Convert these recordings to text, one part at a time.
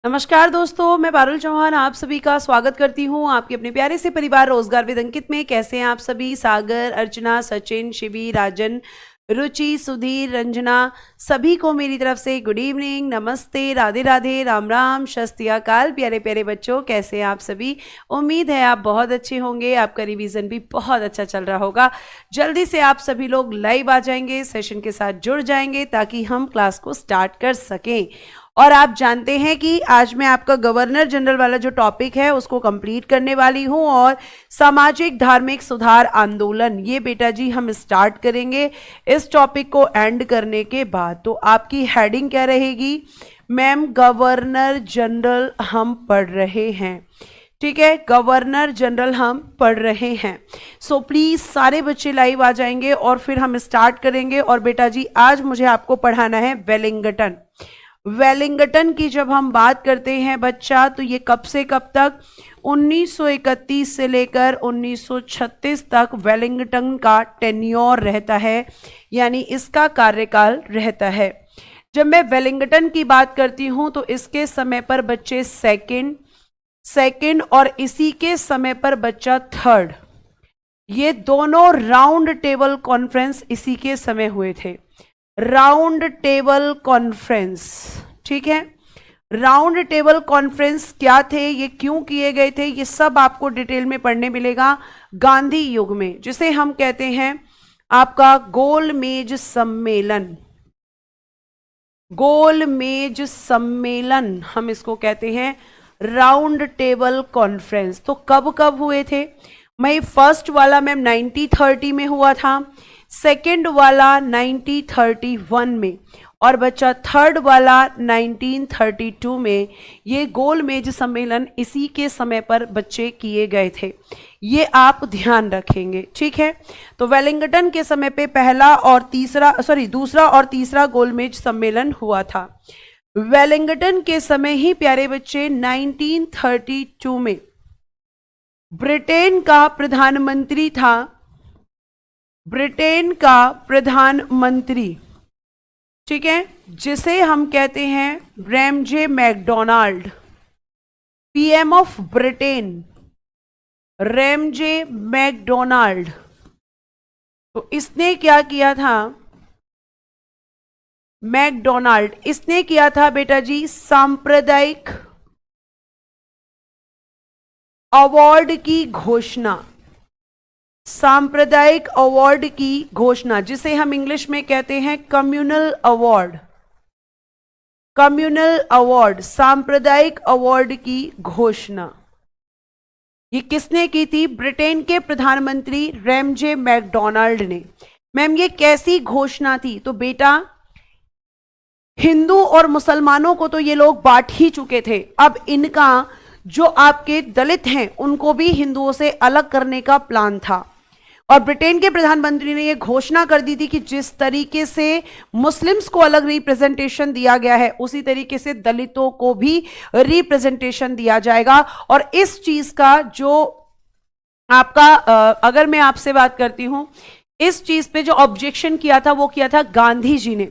नमस्कार दोस्तों, मैं पारुल चौहान आप सभी का स्वागत करती हूँ आपके अपने प्यारे से परिवार रोजगार विद अंकित में। कैसे हैं आप सभी? सागर, अर्चना, सचिन, शिवी, राजन, रुचि, सुधीर, रंजना, सभी को मेरी तरफ से गुड इवनिंग, नमस्ते, राधे राधे, राम राम, शस्ति अकाल। प्यारे प्यारे बच्चों, कैसे हैं आप सभी? उम्मीद है आप बहुत अच्छे होंगे, आपका रिवीजन भी बहुत अच्छा चल रहा होगा। जल्दी से आप सभी लोग लाइव आ जाएंगे, सेशन के साथ जुड़ जाएंगे ताकि हम क्लास को स्टार्ट कर सकें। और आप जानते हैं कि आज मैं आपका गवर्नर जनरल वाला जो टॉपिक है उसको कंप्लीट करने वाली हूं और सामाजिक धार्मिक सुधार आंदोलन ये बेटा जी हम स्टार्ट करेंगे इस टॉपिक को एंड करने के बाद। तो आपकी हेडिंग क्या रहेगी? मैम, गवर्नर जनरल हम पढ़ रहे हैं। ठीक है, गवर्नर जनरल हम पढ़ रहे हैं। सो प्लीज सारे बच्चे लाइव आ जाएंगे और फिर हम स्टार्ट करेंगे। और बेटा जी आज मुझे आपको पढ़ाना है वेलिंगटन। वेलिंगटन की जब हम बात करते हैं बच्चा, तो ये कब से कब तक? 1931 से लेकर 1936 तक वेलिंगटन का टेन्योर रहता है, यानी इसका कार्यकाल रहता है। जब मैं वेलिंगटन की बात करती हूं तो इसके समय पर बच्चे सेकंड और इसी के समय पर बच्चा थर्ड, ये दोनों राउंड टेबल कॉन्फ्रेंस इसी के समय हुए थे। राउंड टेबल कॉन्फ्रेंस, ठीक है। राउंड टेबल कॉन्फ्रेंस क्या थे, ये क्यों किए गए थे, ये सब आपको डिटेल में पढ़ने मिलेगा गांधी युग में, जिसे हम कहते हैं आपका गोल मेज सम्मेलन। गोल मेज सम्मेलन हम इसको कहते हैं, राउंड टेबल कॉन्फ्रेंस। तो कब कब हुए थे? मैं फर्स्ट वाला मैम 1930 में हुआ था, सेकंड वाला 1931 में और बच्चा थर्ड वाला 1932 में। ये गोल मेज सम्मेलन इसी के समय पर बच्चे किए गए थे, ये आप ध्यान रखेंगे, ठीक है। तो वेलिंगटन के समय पे दूसरा और तीसरा गोल मेज सम्मेलन हुआ था। वेलिंगटन के समय ही प्यारे बच्चे 1932 में ब्रिटेन का प्रधानमंत्री था, ब्रिटेन का प्रधानमंत्री, ठीक है, जिसे हम कहते हैं Ramsay MacDonald, PM of Britain, Ramsay MacDonald. तो इसने क्या किया था? मैकडोनाल्ड इसने किया था बेटा जी सांप्रदायिक अवार्ड की घोषणा, सांप्रदायिक अवार्ड की घोषणा, जिसे हम इंग्लिश में कहते हैं कम्युनल अवार्ड। कम्युनल अवार्ड, सांप्रदायिक अवार्ड की घोषणा ये किसने की थी? ब्रिटेन के प्रधानमंत्री रैमजे मैकडोनाल्ड ने। मैम ये कैसी घोषणा थी? तो बेटा हिंदू और मुसलमानों को तो ये लोग बांट ही चुके थे, अब इनका जो आपके दलित हैं उनको भी हिंदुओं से अलग करने का प्लान था। और ब्रिटेन के प्रधानमंत्री ने यह घोषणा कर दी थी कि जिस तरीके से मुस्लिम्स को अलग रिप्रेजेंटेशन दिया गया है उसी तरीके से दलितों को भी रिप्रेजेंटेशन दिया जाएगा। और इस चीज का जो आपका अगर मैं आपसे बात करती हूं, इस चीज पे जो ऑब्जेक्शन किया था वो किया था गांधी जी ने।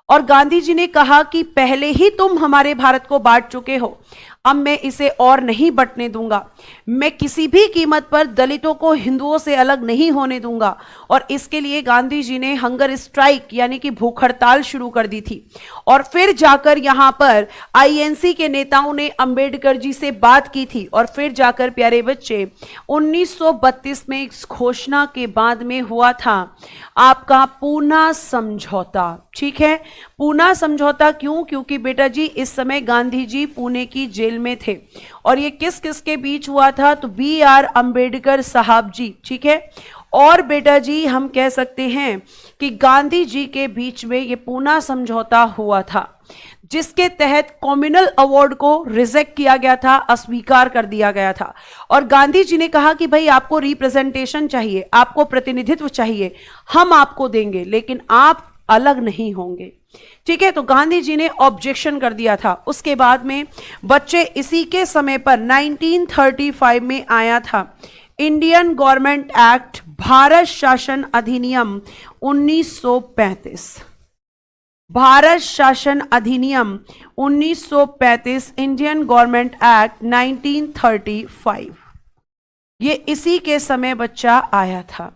और गांधी जी ने कहा कि पहले ही तुम हमारे भारत को बांट चुके हो, अब मैं इसे और नहीं बंटने दूंगा, मैं किसी भी कीमत पर दलितों को हिंदुओं से अलग नहीं होने दूंगा। और इसके लिए गांधी जी ने हंगर स्ट्राइक यानी कि भूख हड़ताल शुरू कर दी थी। और फिर जाकर यहां पर आईएनसी के नेताओं ने अंबेडकर जी से बात की थी। और फिर जाकर प्यारे बच्चे 1932 में इस घोषणा के बाद में हुआ था आपका पूना समझौता, ठीक है। पूना समझौता क्यों? क्योंकि बेटा जी इस समय गांधी जी पुणे की जेल में थे। और ये किस किस के बीच हुआ था? तो BR अंबेडकर साहब जी, ठीक है, और बेटा जी हम कह सकते हैं कि गांधी जी के बीच में ये पूना समझौता हुआ था, जिसके तहत कम्युनल अवार्ड को रिजेक्ट किया गया था, अस्वीकार कर दिया गया था। और गांधी जी ने कहा कि भाई आपको रिप्रेजेंटेशन चाहिए, आपको प्रतिनिधित्व चाहिए, हम आपको देंगे, लेकिन आप अलग नहीं होंगे, ठीक है। तो गांधी जी ने ऑब्जेक्शन कर दिया था। उसके बाद में बच्चे इसी के समय पर 1935 में आया था इंडियन गवर्नमेंट एक्ट, भारत शासन अधिनियम 1935। भारत शासन अधिनियम 1935, इंडियन गवर्नमेंट एक्ट 1935, ये इसी के समय बच्चा आया था।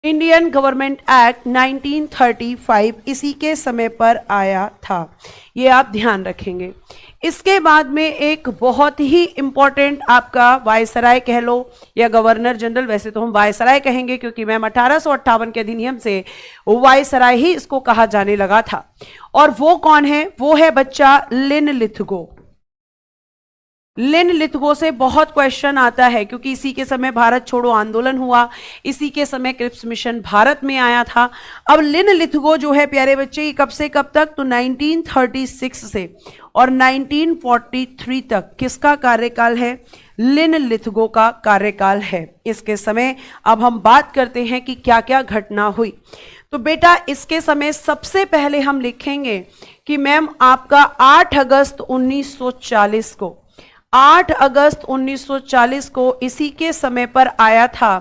इंडियन गवर्नमेंट एक्ट 1935 इसी के समय पर आया था, ये आप ध्यान रखेंगे। इसके बाद में एक बहुत ही इंपॉर्टेंट आपका वायसराय कह लो या गवर्नर जनरल, वैसे तो हम वायसराय कहेंगे क्योंकि मैम 1858 के अधिनियम से वायसराय ही इसको कहा जाने लगा था। और वो कौन है? वो है बच्चा लिनलिथगो। लिनलिथगो से बहुत क्वेश्चन आता है क्योंकि इसी के समय भारत छोड़ो आंदोलन हुआ, इसी के समय क्रिप्स मिशन भारत में आया था। अब लिनलिथगो जो है प्यारे बच्चे, ये कब से कब तक? तो 1936 से और 1943 तक किसका कार्यकाल है? लिनलिथगो का कार्यकाल है। इसके समय अब हम बात करते हैं कि क्या क्या घटना हुई। तो बेटा इसके समय सबसे पहले हम लिखेंगे कि मैम आपका 8 अगस्त 1940 को, 8 अगस्त 1940 को इसी के समय पर आया था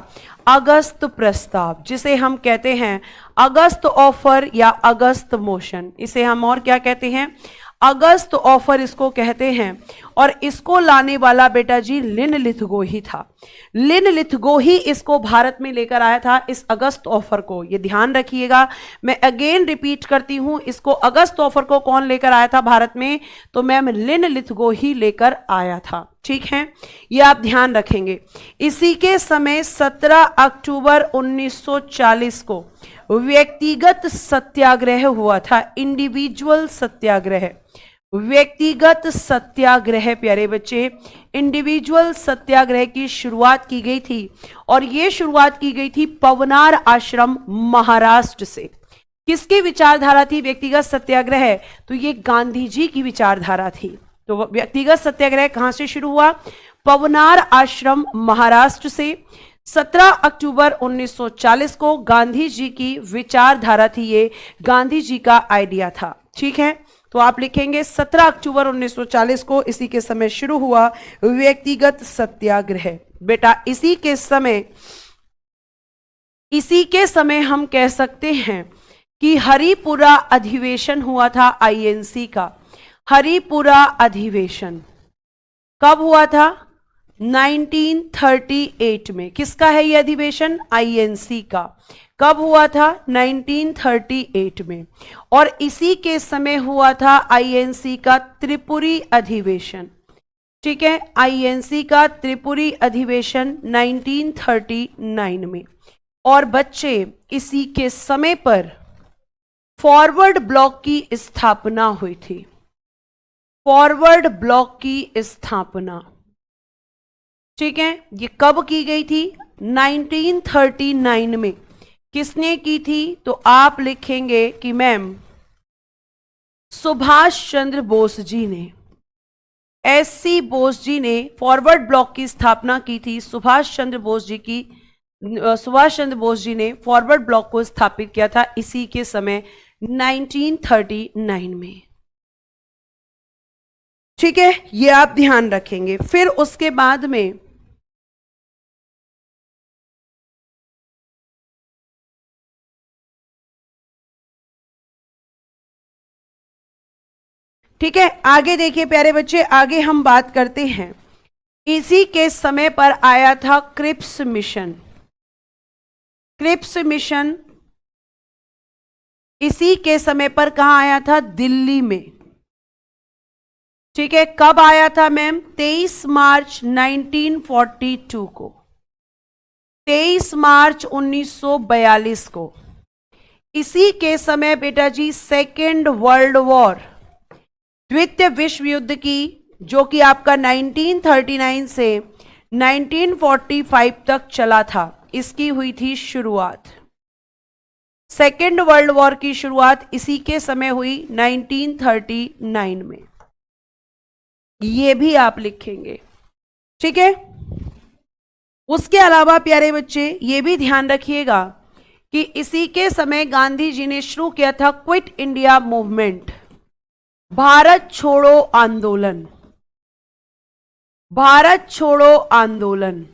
अगस्त प्रस्ताव, जिसे हम कहते हैं अगस्त ऑफर या अगस्त मोशन। इसे हम और क्या कहते हैं? अगस्त ऑफर इसको कहते हैं। और इसको लाने वाला बेटा जी लिनलिथगो ही था। लिनलिथगो ही इसको भारत में लेकर आया था, इस अगस्त ऑफर को। ये ध्यान रखिएगा, मैं अगेन रिपीट करती हूं, इसको अगस्त ऑफर को कौन लेकर आया था भारत में? तो मैम लिनलिथगो ही लेकर आया था। ठीक है, ये आप ध्यान रखेंगे। इसी के समय 17 अक्टूबर 1940 को व्यक्तिगत सत्याग्रह हुआ था, इंडिविजुअल सत्याग्रह। व्यक्तिगत सत्याग्रह प्यारे बच्चे, इंडिविजुअल सत्याग्रह की शुरुआत की गई थी और यह शुरुआत की गई थी पवनार आश्रम महाराष्ट्र से। किसकी विचारधारा थी व्यक्तिगत सत्याग्रह? तो ये गांधी जी की विचारधारा थी। तो व्यक्तिगत सत्याग्रह कहां से शुरू हुआ? पवनार आश्रम महाराष्ट्र से। 17 अक्टूबर 1940 को गांधी जी की विचारधारा थी, ये गांधी जी का आइडिया था। ठीक है, तो आप लिखेंगे 17 अक्टूबर 1940 को इसी के समय शुरू हुआ व्यक्तिगत सत्याग्रह। बेटा इसी के समय हम कह सकते हैं कि हरिपुरा अधिवेशन हुआ था आईएनसी का। हरिपुरा अधिवेशन कब हुआ था? 1938 में। किसका है यह अधिवेशन? आईएनसी का। कब हुआ था? 1938 में। और इसी के समय हुआ था आईएनसी का त्रिपुरी अधिवेशन। ठीक है, आईएनसी का त्रिपुरी अधिवेशन 1939 में। और बच्चे इसी के समय पर फॉरवर्ड ब्लॉक की स्थापना हुई थी। फॉरवर्ड ब्लॉक की स्थापना, ठीक है, ये कब की गई थी? 1939 में। किसने की थी? तो आप लिखेंगे कि मैम सुभाष चंद्र बोस जी ने, एससी बोस जी ने फॉरवर्ड ब्लॉक की स्थापना की थी। सुभाष चंद्र बोस जी ने फॉरवर्ड ब्लॉक को स्थापित किया था इसी के समय 1939 में। ठीक है, ये आप ध्यान रखेंगे। फिर उसके बाद में ठीक है, आगे देखिए प्यारे बच्चे, आगे हम बात करते हैं। इसी के समय पर आया था क्रिप्स मिशन। क्रिप्स मिशन इसी के समय पर कहां आया था? दिल्ली में। ठीक है, कब आया था मैम? 23 मार्च 1942 को। 23 मार्च 1942 को। इसी के समय बेटा जी सेकेंड वर्ल्ड वॉर, द्वितीय विश्व युद्ध की, जो कि आपका 1939 से 1945 तक चला था, इसकी हुई थी शुरुआत। सेकेंड वर्ल्ड वॉर की शुरुआत इसी के समय हुई 1939 में। ये भी आप लिखेंगे। ठीक है, उसके अलावा प्यारे बच्चे ये भी ध्यान रखिएगा कि इसी के समय गांधी जी ने शुरू किया था क्विट इंडिया मूवमेंट, भारत छोड़ो आंदोलन। भारत छोड़ो आंदोलन।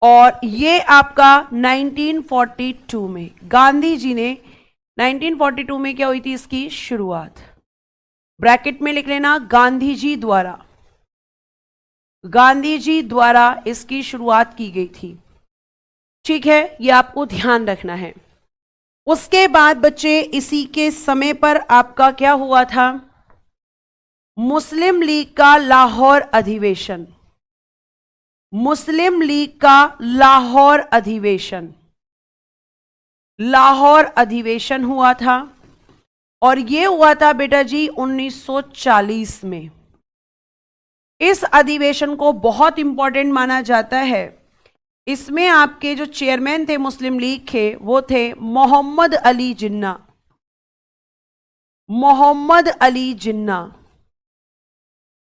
और ये आपका 1942 में गांधी जी ने 1942 में क्या हुई थी इसकी शुरुआत, ब्रैकेट में लिख लेना गांधी जी द्वारा इसकी शुरुआत की गई थी। ठीक है, ये आपको ध्यान रखना है। उसके बाद बच्चे इसी के समय पर आपका क्या हुआ था, मुस्लिम लीग का लाहौर अधिवेशन, मुस्लिम लीग का लाहौर अधिवेशन हुआ था और ये हुआ था बेटा जी 1940 में। इस अधिवेशन को बहुत इंपॉर्टेंट माना जाता है। इसमें आपके जो चेयरमैन थे मुस्लिम लीग के वो थे मोहम्मद अली जिन्ना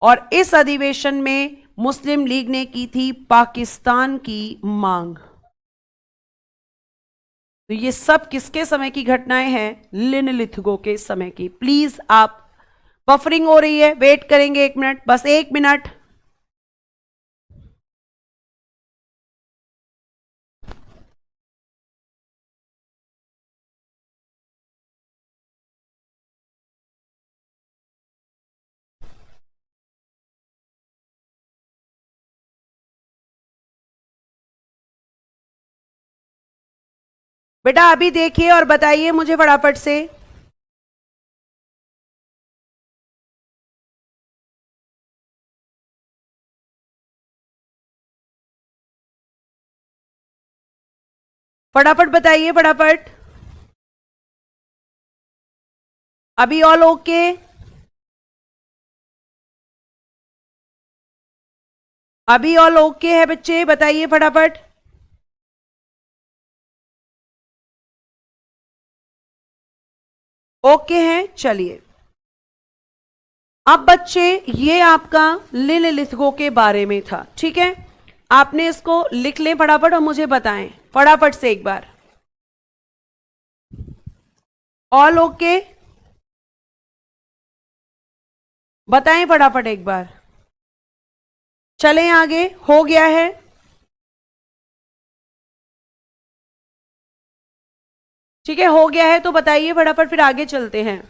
और इस अधिवेशन में मुस्लिम लीग ने की थी पाकिस्तान की मांग। तो ये सब किसके समय की घटनाएं हैं, लिनलिथगो के समय की। प्लीज आप, बफरिंग हो रही है, वेट करेंगे 1 मिनट, बस 1 मिनट। बेटा अभी देखिए और बताइए मुझे फटाफट से। फटाफट बताइए, फटाफट। अभी ऑल ओके? अभी ऑल ओके है बच्चे, बताइए फटाफट। ओके हैं, चलिए। अब बच्चे ये आपका लिनलिथगो के बारे में था, ठीक है। आपने इसको लिख लें फटाफट और मुझे बताएं फटाफट से एक बार। All okay? बताएं फटाफट एक बार। चलें आगे, हो गया है? ठीक है, हो गया है तो बताइए फटाफट, फिर आगे चलते हैं।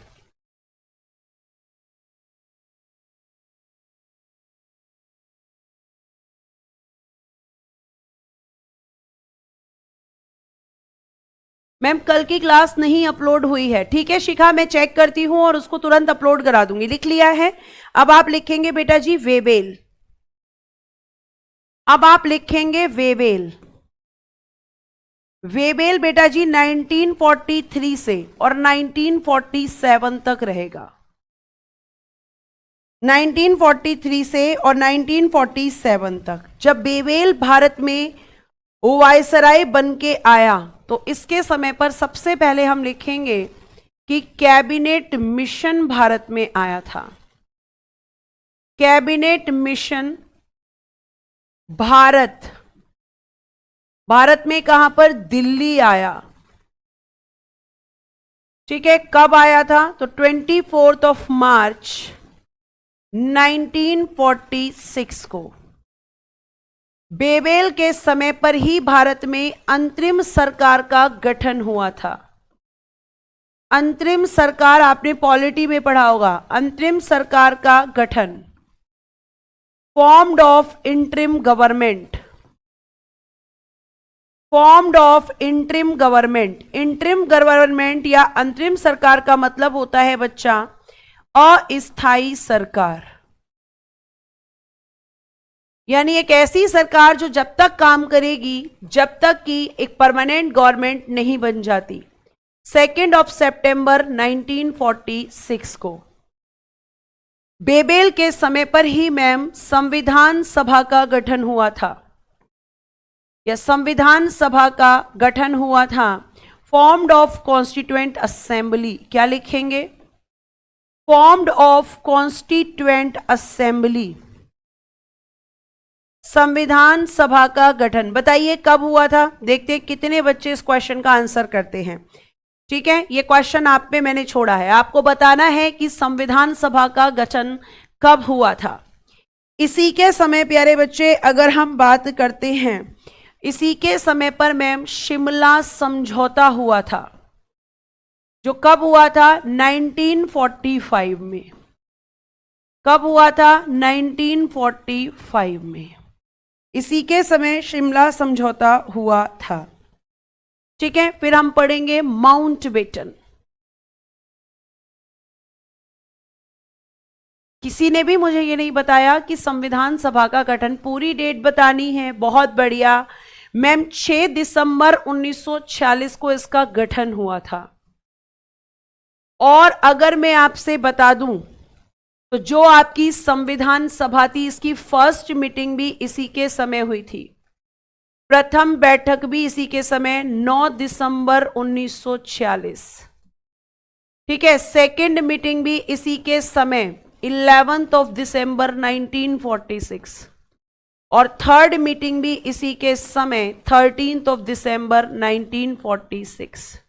मैम कल की क्लास नहीं अपलोड हुई है, ठीक है शिखा, मैं चेक करती हूं और उसको तुरंत अपलोड करा दूंगी। लिख लिया है? अब आप लिखेंगे बेटा जी वेबेल। अब आप लिखेंगे वेबेल। वेबेल बेटा जी 1943 से और 1947 तक रहेगा। 1943 से और 1947 तक जब वेबेल भारत में वायसराय बन के आया, तो इसके समय पर सबसे पहले हम लिखेंगे कि कैबिनेट मिशन भारत में आया था। कैबिनेट मिशन भारत में कहां पर, दिल्ली आया। ठीक है, कब आया था? तो 24 मार्च 1946 को। वेबेल के समय पर ही भारत में अंतरिम सरकार का गठन हुआ था। अंतरिम सरकार आपने पॉलिटी में पढ़ा होगा, अंतरिम सरकार का गठन, formed of interim government. Formed of interim government. Interim government या अंतरिम सरकार का मतलब होता है बच्चा अस्थायी सरकार, यानी एक ऐसी सरकार जो जब तक काम करेगी जब तक कि एक परमानेंट गवर्नमेंट नहीं बन जाती। 2 सितंबर 1946 को वेबेल के समय पर ही मैम संविधान सभा का गठन हुआ था, या संविधान सभा का गठन हुआ था। फॉर्म्ड ऑफ कॉन्स्टिट्यूएंट असेंबली, क्या लिखेंगे? फॉर्म्ड ऑफ कॉन्स्टिट्यूएंट असेंबली, संविधान सभा का गठन। बताइए कब हुआ था? देखते हैं कितने बच्चे इस क्वेश्चन का आंसर करते हैं। ठीक है, ये क्वेश्चन आप पे मैंने छोड़ा है, आपको बताना है कि संविधान सभा का गठन कब हुआ था। इसी के समय प्यारे बच्चे अगर हम बात करते हैं, इसी के समय पर मैम शिमला समझौता हुआ था, जो कब हुआ था? 1945 में। कब हुआ था? 1945 में। इसी के समय शिमला समझौता हुआ था। ठीक है, फिर हम पढ़ेंगे माउंटबेटन। किसी ने भी मुझे ये नहीं बताया कि संविधान सभा का गठन, पूरी डेट बतानी है। बहुत बढ़िया मैम, 6 दिसंबर 1946 को इसका गठन हुआ था। और अगर मैं आपसे बता दूं तो जो आपकी संविधान सभा थी, इसकी फर्स्ट मीटिंग भी इसी के समय हुई थी। प्रथम बैठक भी इसी के समय 9 दिसंबर 1946। ठीक है, सेकंड मीटिंग भी इसी के समय 11 दिसंबर 1946। और थर्ड मीटिंग भी इसी के समय 13 दिसंबर 1946।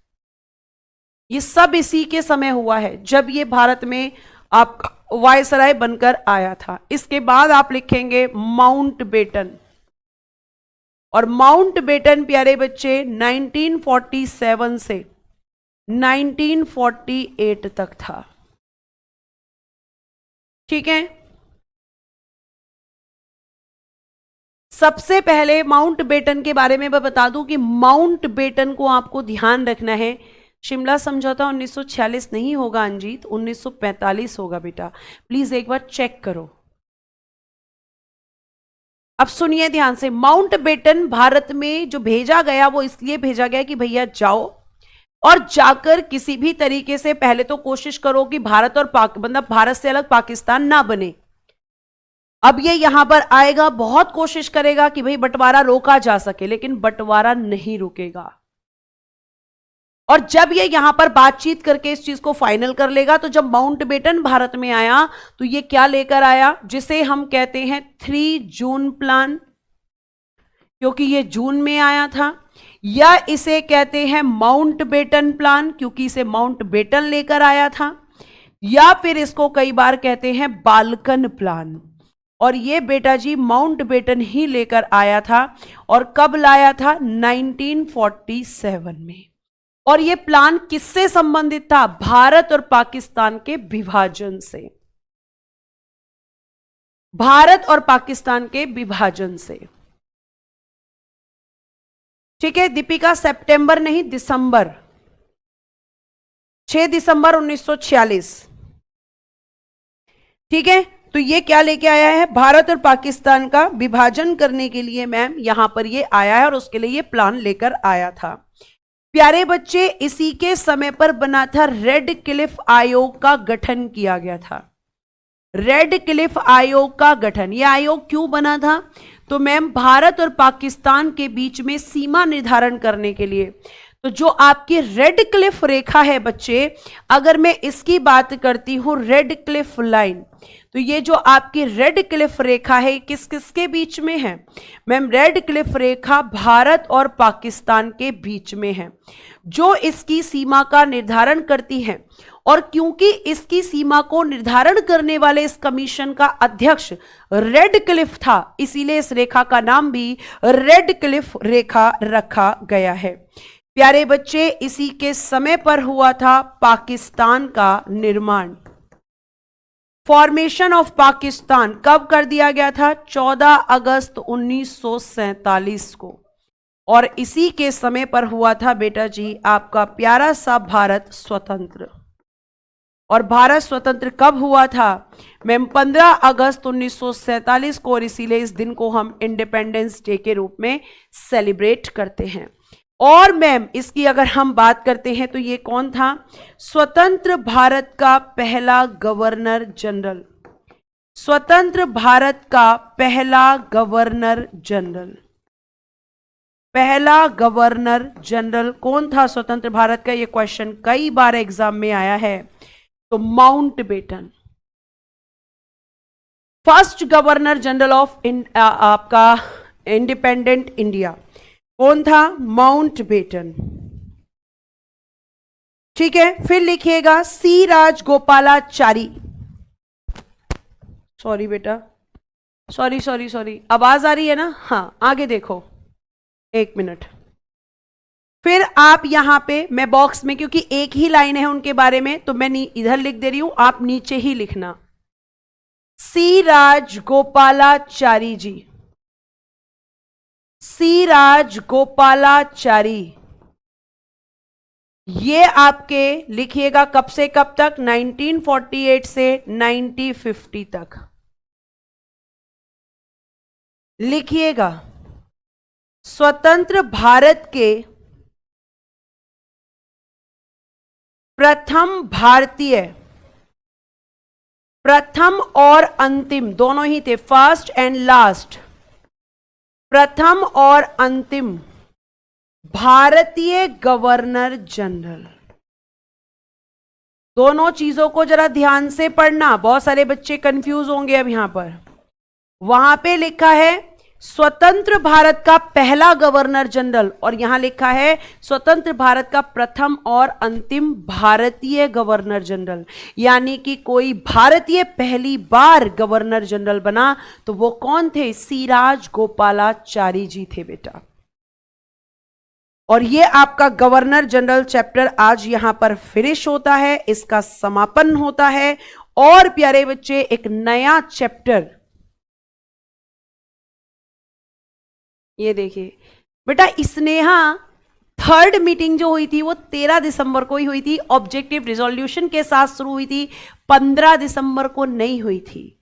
ये सब इसी के समय हुआ है, जब ये भारत में आप वायसराय बनकर आया था। इसके बाद आप लिखेंगे माउंटबेटन। और माउंटबेटन प्यारे बच्चे 1947 से 1948 तक था। ठीक है, सबसे पहले माउंटबेटन के बारे में मैं बता दूं कि माउंटबेटन को आपको ध्यान रखना है। शिमला समझौता 1946 नहीं होगा अंजीत, 1945 होगा बेटा, प्लीज एक बार चेक करो। अब सुनिए ध्यान से, माउंटबेटन भारत में जो भेजा गया वो इसलिए भेजा गया कि भैया जाओ और जाकर किसी भी तरीके से पहले तो कोशिश करो कि भारत और मतलब भारत से अलग पाकिस्तान ना बने। अब ये यहां पर आएगा, बहुत कोशिश करेगा कि भाई बंटवारा रोका जा सके, लेकिन बंटवारा नहीं रुकेगा। और जब ये यहां पर बातचीत करके इस चीज को फाइनल कर लेगा, तो जब माउंटबेटन भारत में आया तो ये क्या लेकर आया, जिसे हम कहते हैं 3 जून प्लान, क्योंकि ये जून में आया था। या इसे कहते हैं माउंटबेटन प्लान, क्योंकि इसे माउंटबेटन लेकर आया था। या फिर इसको कई बार कहते हैं बाल्कन प्लान। और ये बेटा जी माउंटबेटन ही लेकर आया था। और कब लाया था? 1947 में। और ये प्लान किससे संबंधित था? भारत और पाकिस्तान के विभाजन से। भारत और पाकिस्तान के विभाजन से। ठीक है दीपिका, सितंबर नहीं दिसंबर, 6 दिसंबर 1946। ठीक है, तो ये क्या लेके आया है? भारत और पाकिस्तान का विभाजन करने के लिए मैम यहां पर ये आया है, और उसके लिए ये प्लान लेकर आया था। प्यारे बच्चे, इसी के समय पर बना था रेड क्लिफ आयोग का गठन किया गया था। रेड क्लिफ आयोग का गठन, यह आयोग क्यों बना था? तो मैम भारत और पाकिस्तान के बीच में सीमा निर्धारण करने के लिए। तो जो आपकी रेड क्लिफ रेखा है बच्चे, अगर मैं इसकी बात करती हूं रेड क्लिफ लाइन, तो ये जो आपकी रेड क्लिफ रेखा है किस किस के बीच में है? मैम रेड क्लिफ रेखा भारत और पाकिस्तान के बीच में है, जो इसकी सीमा का निर्धारण करती है। और क्योंकि इसकी सीमा को निर्धारण करने वाले इस कमीशन का अध्यक्ष रेड क्लिफ था, इसीलिए इस रेखा का नाम भी रेड क्लिफ रेखा रखा गया है। प्यारे बच्चे, इसी के समय पर हुआ था पाकिस्तान का निर्माण। फॉर्मेशन ऑफ पाकिस्तान कब कर दिया गया था? 14 अगस्त 1947 को। और इसी के समय पर हुआ था बेटा जी आपका प्यारा सा भारत स्वतंत्र। और भारत स्वतंत्र कब हुआ था? मैम 15 अगस्त 1947 को, और इसीलिए इस दिन को हम इंडिपेंडेंस डे के रूप में सेलिब्रेट करते हैं। और मैम इसकी अगर हम बात करते हैं तो ये कौन था? स्वतंत्र भारत का पहला गवर्नर जनरल। स्वतंत्र भारत का पहला गवर्नर जनरल। पहला गवर्नर जनरल कौन था स्वतंत्र भारत का? ये क्वेश्चन कई बार एग्जाम में आया है। तो Mountbatten. First governor general of आपका इंडिपेंडेंट इंडिया कौन था? माउंटबेटन। ठीक है, फिर लिखिएगा सी राजगोपालाचारी। सॉरी बेटा, सॉरी, आवाज आ रही है ना? हाँ, आगे देखो, एक मिनट। फिर आप यहां पे मैं बॉक्स में, क्योंकि एक ही लाइन है उनके बारे में, तो मैं इधर लिख दे रही हूं, आप नीचे ही लिखना। सी राजगोपालाचारी जी, सी राजगोपालाचारी, ये आपके लिखिएगा कब से कब तक, 1948 से 1950 तक लिखिएगा। स्वतंत्र भारत के प्रथम भारतीय, प्रथम और अंतिम दोनों ही थे, फर्स्ट एंड लास्ट, प्रथम और अंतिम भारतीय गवर्नर जनरल। दोनों चीजों को जरा ध्यान से पढ़ना, बहुत सारे बच्चे कंफ्यूज होंगे अब यहां पर। वहां पे लिखा है स्वतंत्र भारत का पहला गवर्नर जनरल, और यहां लिखा है स्वतंत्र भारत का प्रथम और अंतिम भारतीय गवर्नर जनरल। यानी कि कोई भारतीय पहली बार गवर्नर जनरल बना तो वो कौन थे, सी राजगोपालाचारी जी थे बेटा। और ये आपका गवर्नर जनरल चैप्टर आज यहां पर फिनिश होता है, इसका समापन होता है। और प्यारे बच्चे एक नया चैप्टर, ये देखिए बेटा, स्नेहा थर्ड मीटिंग जो हुई थी वो 13 दिसंबर को ही हुई थी, ऑब्जेक्टिव रिजोल्यूशन के साथ शुरू हुई थी, 15 दिसंबर को नहीं हुई थी।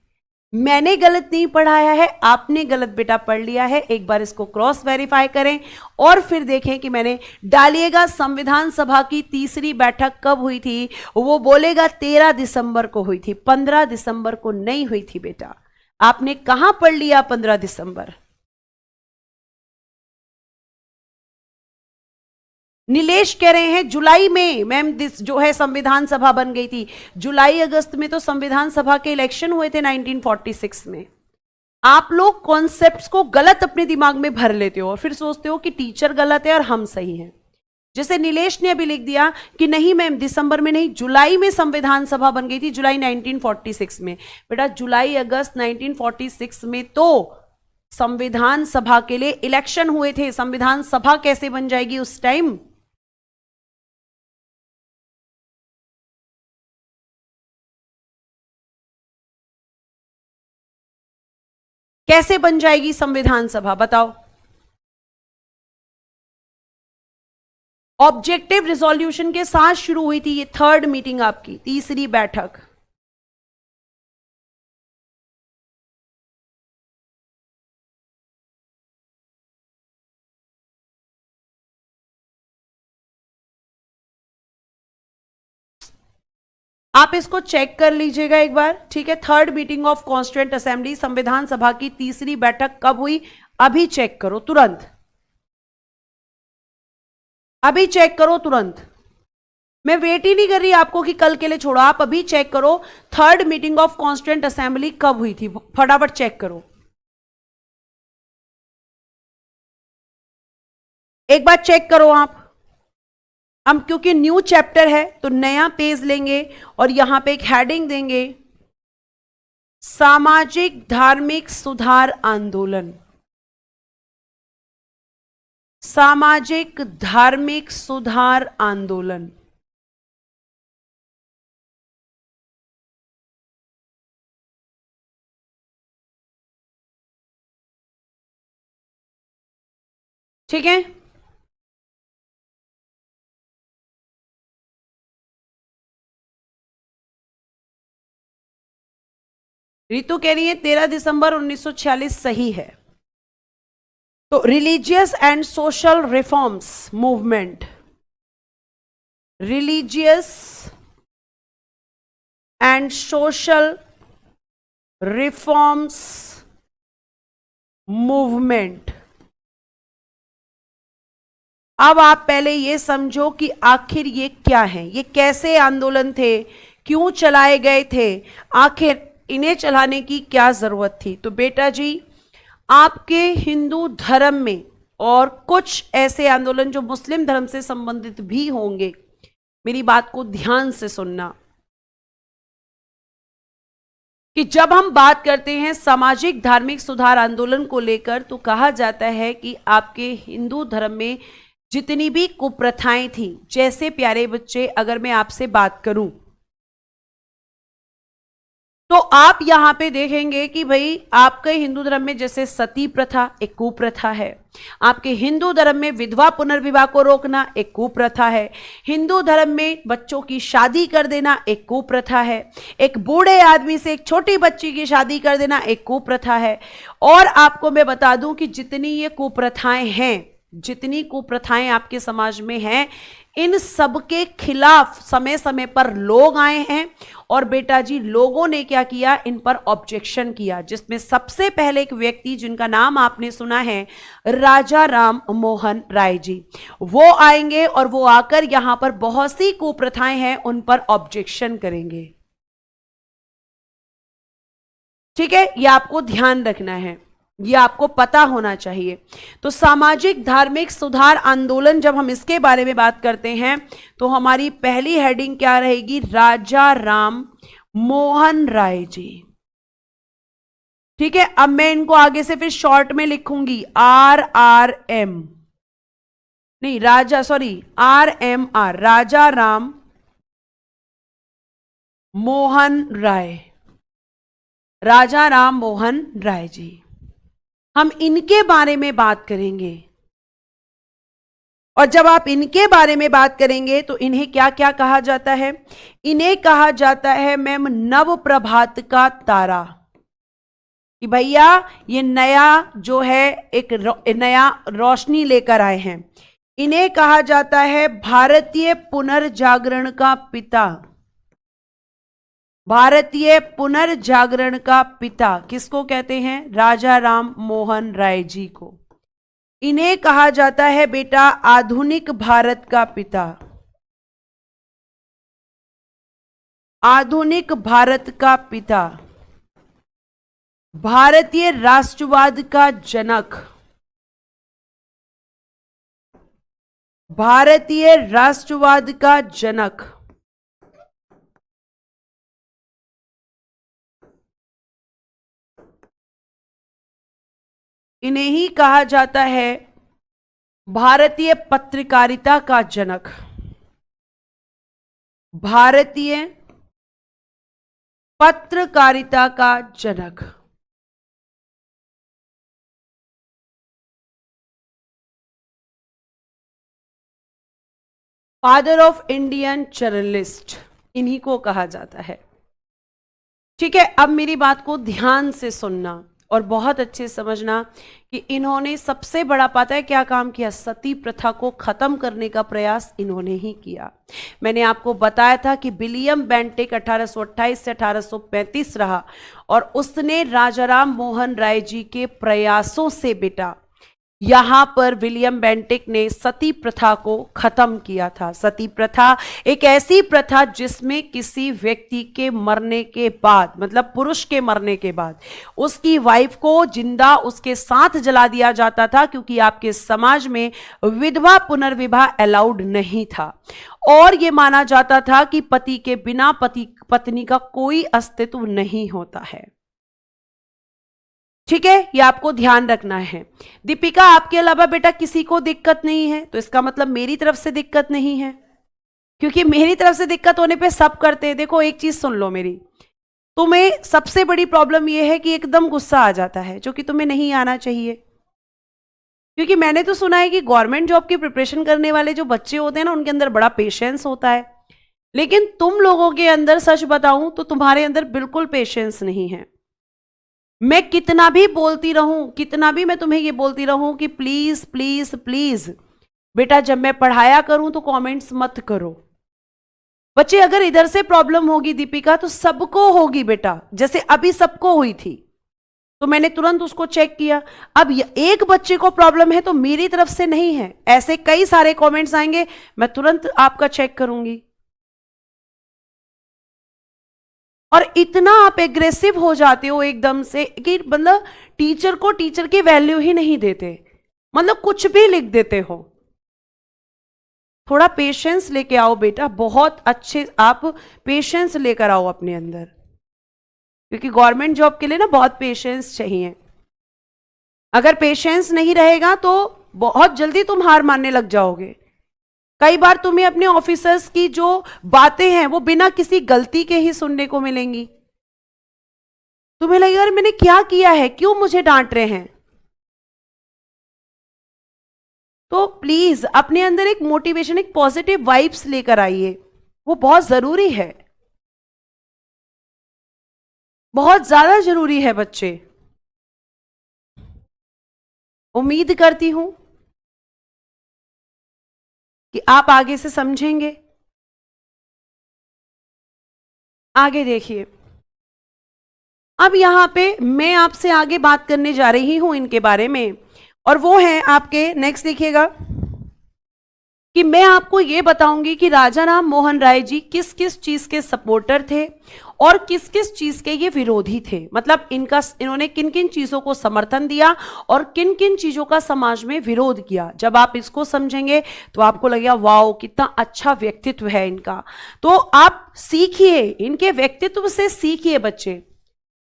मैंने गलत नहीं पढ़ाया है, आपने गलत बेटा पढ़ लिया है। एक बार इसको क्रॉस वेरीफाई करें और फिर देखें कि मैंने डालिएगा संविधान सभा की तीसरी बैठक कब हुई थी, वो बोलेगा 13 दिसंबर को हुई थी, 15 दिसंबर को नहीं हुई थी बेटा। आपने कहां पढ़ लिया 15 दिसंबर? नीलेश कह रहे हैं जुलाई में मैम जो है संविधान सभा बन गई थी। जुलाई अगस्त में तो संविधान सभा के इलेक्शन हुए थे 1946 में। आप लोग कॉन्सेप्ट्स को गलत अपने दिमाग में भर लेते हो और फिर सोचते हो कि टीचर गलत है और हम सही हैं। जैसे नीलेश ने अभी लिख दिया कि नहीं मैम दिसंबर में नहीं, जुलाई में संविधान सभा बन गई थी, जुलाई 1946 में। बेटा जुलाई अगस्त 1946 में तो संविधान सभा के लिए इलेक्शन हुए थे, संविधान सभा कैसे बन जाएगी उस टाइम? कैसे बन जाएगी संविधान सभा बताओ? ऑब्जेक्टिव रिजोल्यूशन के साथ शुरू हुई थी ये थर्ड मीटिंग, आपकी तीसरी बैठक। आप इसको चेक कर लीजिएगा एक बार, ठीक है। Third meeting of constituent assembly, संविधान सभा की तीसरी बैठक कब हुई? अभी चेक करो तुरंत, अभी चेक करो तुरंत। मैं वेट ही नहीं कर रही आपको कि कल के लिए छोड़ो, आप अभी चेक करो third meeting of constituent assembly कब हुई थी, फटाफट चेक करो। एक बार चेक करो आप। हम क्योंकि न्यू चैप्टर है तो नया पेज लेंगे और यहां पे एक हेडिंग देंगे, सामाजिक धार्मिक सुधार आंदोलन। सामाजिक धार्मिक सुधार आंदोलन। ठीक है, रितु कह रही है 13 दिसंबर 1946 सही है। तो religious and social reforms movement, religious and social reforms movement. अब आप पहले ये समझो कि आखिर ये क्या है, ये कैसे आंदोलन थे, क्यों चलाए गए थे, आखिर इन्हें चलाने की क्या जरूरत थी। तो बेटा जी आपके हिंदू धर्म में और कुछ ऐसे आंदोलन जो मुस्लिम धर्म से संबंधित भी होंगे, मेरी बात को ध्यान से सुनना। कि जब हम बात करते हैं सामाजिक धार्मिक सुधार आंदोलन को लेकर, तो कहा जाता है कि आपके हिंदू धर्म में जितनी भी कुप्रथाएं थी, जैसे प्यारे बच्चे अगर मैं आपसे बात करूं तो आप यहां पे देखेंगे कि भाई आपके हिंदू धर्म में जैसे सती प्रथा एक कुप्रथा है, आपके हिंदू धर्म में विधवा पुनर्विवाह को रोकना एक कुप्रथा है, हिंदू धर्म में बच्चों की शादी कर देना एक कुप्रथा है, एक बूढ़े आदमी से एक छोटी बच्ची की शादी कर देना एक कुप्रथा है। और आपको मैं बता दूं कि जितनी ये कुप्रथाएं हैं, जितनी कुप्रथाएं आपके समाज में हैं, इन सब के खिलाफ समय समय पर लोग आए हैं और बेटा जी लोगों ने क्या किया, इन पर ऑब्जेक्शन किया, जिसमें सबसे पहले एक व्यक्ति जिनका नाम आपने सुना है राजा राम मोहन राय जी, वो आएंगे और वो आकर यहां पर बहुत सी कुप्रथाएं हैं उन पर ऑब्जेक्शन करेंगे। ठीक है, ये आपको ध्यान रखना है, ये आपको पता होना चाहिए। तो सामाजिक धार्मिक सुधार आंदोलन जब हम इसके बारे में बात करते हैं तो हमारी पहली हेडिंग क्या रहेगी, राजा राम मोहन राय जी। ठीक है, अब मैं इनको आगे से फिर शॉर्ट में लिखूंगी RRM, नहीं राजा, सॉरी RMR, राजा राम मोहन राय, राजा राम मोहन राय जी, हम इनके बारे में बात करेंगे। और जब आप इनके बारे में बात करेंगे तो इन्हें क्या क्या कहा जाता है, इन्हें कहा जाता है मैम नव प्रभात का तारा, कि भैया ये नया जो है एक नया रोशनी लेकर आए हैं। इन्हें कहा जाता है भारतीय पुनर्जागरण का पिता, भारतीय पुनर्जागरण का पिता किसको कहते हैं, राजा राम मोहन राय जी को। इन्हें कहा जाता है बेटा आधुनिक भारत का पिता, आधुनिक भारत का पिता, भारतीय राष्ट्रवाद का जनक, भारतीय राष्ट्रवाद का जनक। इन्हें ही कहा जाता है भारतीय पत्रकारिता का जनक, भारतीय पत्रकारिता का जनक। फादर ऑफ इंडियन जर्नलिस्ट इन्हीं को कहा जाता है। ठीक है, अब मेरी बात को ध्यान से सुनना और बहुत अच्छे समझना कि इन्होंने सबसे बड़ा पता है क्या काम किया, सती प्रथा को खत्म करने का प्रयास इन्होंने ही किया। मैंने आपको बताया था कि विलियम बेंटिक 1828 से 1835 रहा और उसने राजा राम मोहन राय जी के प्रयासों से बेटा यहां पर विलियम बेंटिक ने सती प्रथा को खत्म किया था। सती प्रथा एक ऐसी प्रथा जिसमें किसी व्यक्ति के मरने के बाद, मतलब पुरुष के मरने के बाद, उसकी वाइफ को जिंदा उसके साथ जला दिया जाता था, क्योंकि आपके समाज में विधवा पुनर्विवाह अलाउड नहीं था और यह माना जाता था कि पति के बिना पति पत्नी का कोई अस्तित्व नहीं होता है। ठीक है, ये आपको ध्यान रखना है। दीपिका आपके अलावा बेटा किसी को दिक्कत नहीं है, तो इसका मतलब मेरी तरफ से दिक्कत नहीं है, क्योंकि मेरी तरफ से दिक्कत होने पे सब करते हैं। देखो एक चीज सुन लो मेरी, तुम्हें सबसे बड़ी प्रॉब्लम यह है कि एकदम गुस्सा आ जाता है, जो कि तुम्हें नहीं आना चाहिए। क्योंकि मैंने तो सुना है कि गवर्नमेंट जॉब की प्रिपरेशन करने वाले जो बच्चे होते हैं ना, उनके अंदर बड़ा पेशेंस होता है, लेकिन तुम लोगों के अंदर सच बताऊं तो तुम्हारे अंदर बिल्कुल पेशेंस नहीं है। मैं कितना भी बोलती रहूं, कितना भी मैं तुम्हें ये बोलती रहूं कि प्लीज प्लीज प्लीज बेटा जब मैं पढ़ाया करूं तो कमेंट्स मत करो। बच्चे अगर इधर से प्रॉब्लम होगी दीपिका तो सबको होगी बेटा, जैसे अभी सबको हुई थी तो मैंने तुरंत उसको चेक किया। अब एक बच्चे को प्रॉब्लम है तो मेरी तरफ से नहीं है, ऐसे कई सारे कमेंट्स आएंगे, मैं तुरंत आपका चेक करूंगी। और इतना आप एग्रेसिव हो जाते हो एकदम से कि मतलब टीचर को टीचर की वैल्यू ही नहीं देते, मतलब कुछ भी लिख देते हो। थोड़ा पेशेंस लेके आओ बेटा, बहुत अच्छे आप पेशेंस लेकर आओ अपने अंदर। क्योंकि गवर्नमेंट जॉब के लिए ना बहुत पेशेंस चाहिए। अगर पेशेंस नहीं रहेगा तो बहुत जल्दी तुम हार मानने लग जाओगे। कई बार तुम्हें अपने ऑफिसर्स की जो बातें हैं वो बिना किसी गलती के ही सुनने को मिलेंगी। तुम्हें लगेगा अरे मैंने क्या किया है, क्यों मुझे डांट रहे हैं। तो प्लीज अपने अंदर एक मोटिवेशन, एक पॉजिटिव वाइब्स लेकर आइए, वो बहुत जरूरी है, बहुत ज्यादा जरूरी है बच्चे। उम्मीद करती हूं कि आप आगे से समझेंगे। आगे देखिए, अब यहां पे मैं आपसे आगे बात करने जा रही हूं इनके बारे में, और वो है आपके, नेक्स्ट देखिएगा, कि मैं आपको ये बताऊंगी कि राजा राम मोहन राय जी किस किस चीज के सपोर्टर थे और किस किस चीज के ये विरोधी थे। मतलब इन्होंने किन किन चीजों को समर्थन दिया और किन किन चीजों का समाज में विरोध किया। जब आप इसको समझेंगे तो आपको लगेगा वाओ कितना अच्छा व्यक्तित्व है इनका। तो आप सीखिए, इनके व्यक्तित्व से सीखिए बच्चे।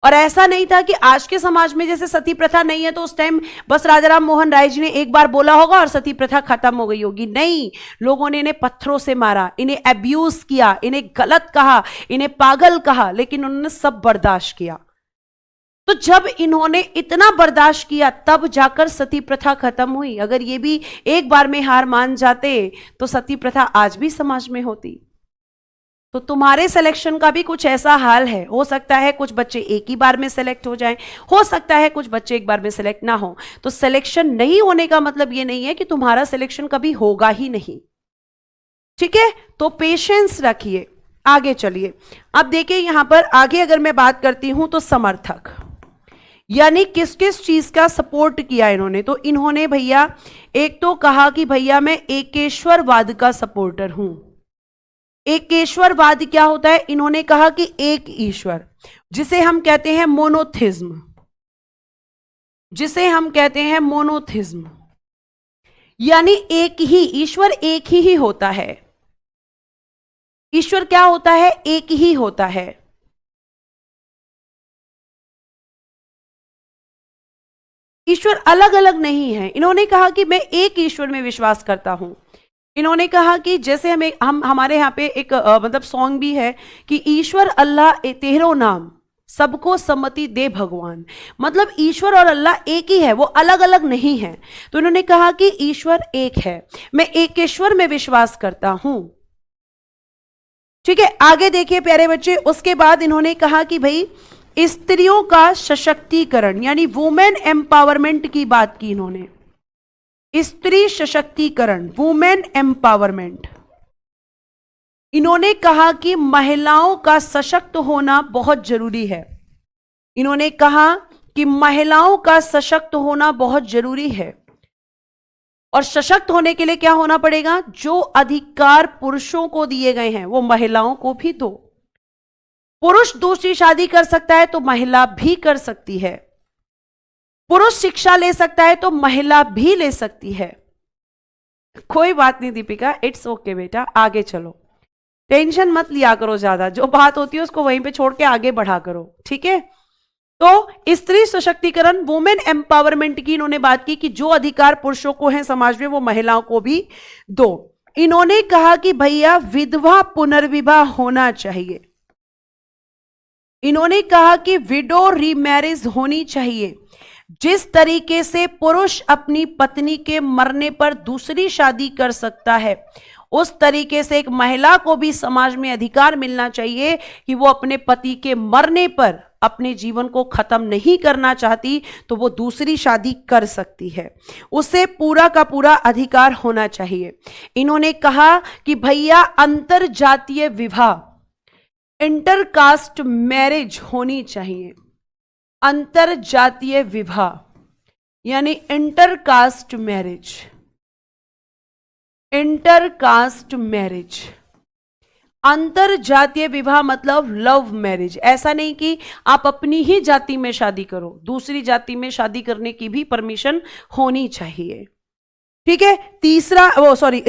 और ऐसा नहीं था कि आज के समाज में जैसे सती प्रथा नहीं है तो उस टाइम बस राजा राम मोहन राय जी ने एक बार बोला होगा और सती प्रथा खत्म हो गई होगी। नहीं, लोगों ने इन्हें पत्थरों से मारा, इन्हें अब्यूज किया, इन्हें गलत कहा, इन्हें पागल कहा, लेकिन उन्होंने सब बर्दाश्त किया। तो जब इन्होंने इतना बर्दाश्त किया तब जाकर सती प्रथा खत्म हुई। अगर ये भी एक बार में हार मान जाते तो सती प्रथा आज भी समाज में होती। तो तुम्हारे सिलेक्शन का भी कुछ ऐसा हाल है। हो सकता है कुछ बच्चे एक ही बार में सेलेक्ट हो जाएं, हो सकता है कुछ बच्चे एक बार में सेलेक्ट ना हो। तो सिलेक्शन नहीं होने का मतलब ये नहीं है कि तुम्हारा सिलेक्शन कभी होगा ही नहीं। ठीक है, तो पेशेंस रखिए। आगे चलिए, अब देखिए यहां पर आगे अगर मैं बात करती हूं तो समर्थक, यानी किस किस चीज का सपोर्ट किया इन्होंने। तो इन्होंने भैया एक तो कहा कि भैया मैं एकेश्वरवाद का सपोर्टर हूं। एकेश्वरवाद क्या होता है? इन्होंने कहा कि एक ईश्वर, जिसे हम कहते हैं मोनोथिज्म, जिसे हम कहते हैं मोनोथिज्म, यानी एक ही ईश्वर, एक ही होता है। ईश्वर क्या होता है? एक ही होता है। ईश्वर अलग अलग नहीं है। इन्होंने कहा कि मैं एक ईश्वर में विश्वास करता हूं। इन्होंने कहा कि जैसे हम हमारे यहाँ पे एक मतलब सॉन्ग भी है कि ईश्वर अल्लाह तेरो नाम सबको सम्मति दे भगवान। मतलब ईश्वर और अल्लाह एक ही है, वो अलग अलग नहीं है। तो इन्होंने कहा कि ईश्वर एक है, मैं एकेश्वर में विश्वास करता हूं। ठीक है, आगे देखिए प्यारे बच्चे, उसके बाद इन्होंने कहा कि भाई स्त्रियों का सशक्तिकरण, यानी वुमेन एम्पावरमेंट की बात की इन्होंने। स्त्री सशक्तिकरण, वुमेन एम्पावरमेंट। इन्होंने कहा कि महिलाओं का सशक्त होना बहुत जरूरी है। इन्होंने कहा कि महिलाओं का सशक्त होना बहुत जरूरी है, और सशक्त होने के लिए क्या होना पड़ेगा? जो अधिकार पुरुषों को दिए गए हैं वो महिलाओं को भी दो। पुरुष दूसरी शादी कर सकता है तो महिला भी कर सकती है। पुरुष शिक्षा ले सकता है तो महिला भी ले सकती है। कोई बात नहीं दीपिका, इट्स ओके बेटा, आगे चलो, टेंशन मत लिया करो ज्यादा। जो बात होती है उसको वहीं पे छोड़ के आगे बढ़ा करो, ठीक है। तो स्त्री सशक्तिकरण, वुमेन एम्पावरमेंट की इन्होंने बात की कि जो अधिकार पुरुषों को हैं समाज में वो महिलाओं को भी दो। इन्होंने कहा कि भैया विधवा पुनर्विवाह होना चाहिए। इन्होंने कहा कि विडो रीमैरिज होनी चाहिए। जिस तरीके से पुरुष अपनी पत्नी के मरने पर दूसरी शादी कर सकता है, उस तरीके से एक महिला को भी समाज में अधिकार मिलना चाहिए कि वो अपने पति के मरने पर अपने जीवन को खत्म नहीं करना चाहती तो वो दूसरी शादी कर सकती है, उसे पूरा का पूरा अधिकार होना चाहिए। इन्होंने कहा कि भैया अंतर जातीय विवाह, इंटरकास्ट मैरिज होनी चाहिए। अंतर जातीय विवाह यानी इंटरकास्ट मैरिज, इंटरकास्ट मैरिज। अंतर जातीय विवाह मतलब लव मैरिज। ऐसा नहीं कि आप अपनी ही जाति में शादी करो, दूसरी जाति में शादी करने की भी परमिशन होनी चाहिए। ठीक है, तीसरा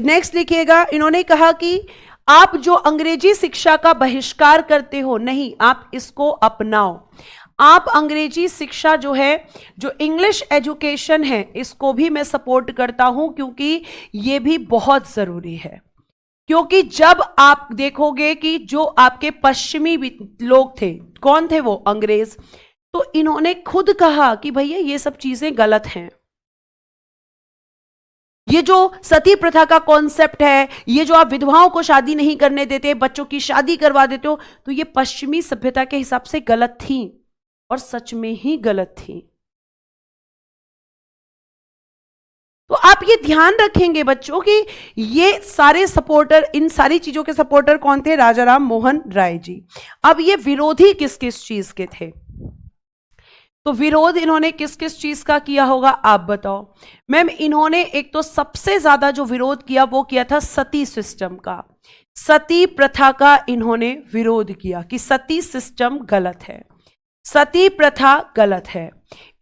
नेक्स्ट लिखिएगा। इन्होंने कहा कि आप जो अंग्रेजी शिक्षा का बहिष्कार करते हो, नहीं, आप इसको अपनाओ। आप अंग्रेजी शिक्षा जो है, जो इंग्लिश एजुकेशन है, इसको भी मैं सपोर्ट करता हूं, क्योंकि ये भी बहुत जरूरी है। क्योंकि जब आप देखोगे कि जो आपके पश्चिमी लोग थे, कौन थे वो? अंग्रेज। तो इन्होंने खुद कहा कि भैया ये सब चीजें गलत हैं। ये जो सती प्रथा का कॉन्सेप्ट है, ये जो आप विधवाओं को शादी नहीं करने देते, बच्चों की शादी करवा देते हो, तो ये पश्चिमी सभ्यता के हिसाब से गलत थी, और सच में ही गलत थी। तो आप ये ध्यान रखेंगे बच्चों कि ये सारे सपोर्टर, इन सारी चीजों के सपोर्टर कौन थे? राजा राम मोहन राय जी। अब ये विरोधी किस किस चीज के थे? तो विरोध इन्होंने किस किस चीज का किया होगा, आप बताओ। मैम, इन्होंने एक तो सबसे ज्यादा जो विरोध किया वो किया था सती सिस्टम का, सती प्रथा का इन्होंने विरोध किया कि सती सिस्टम गलत है, सती प्रथा गलत है।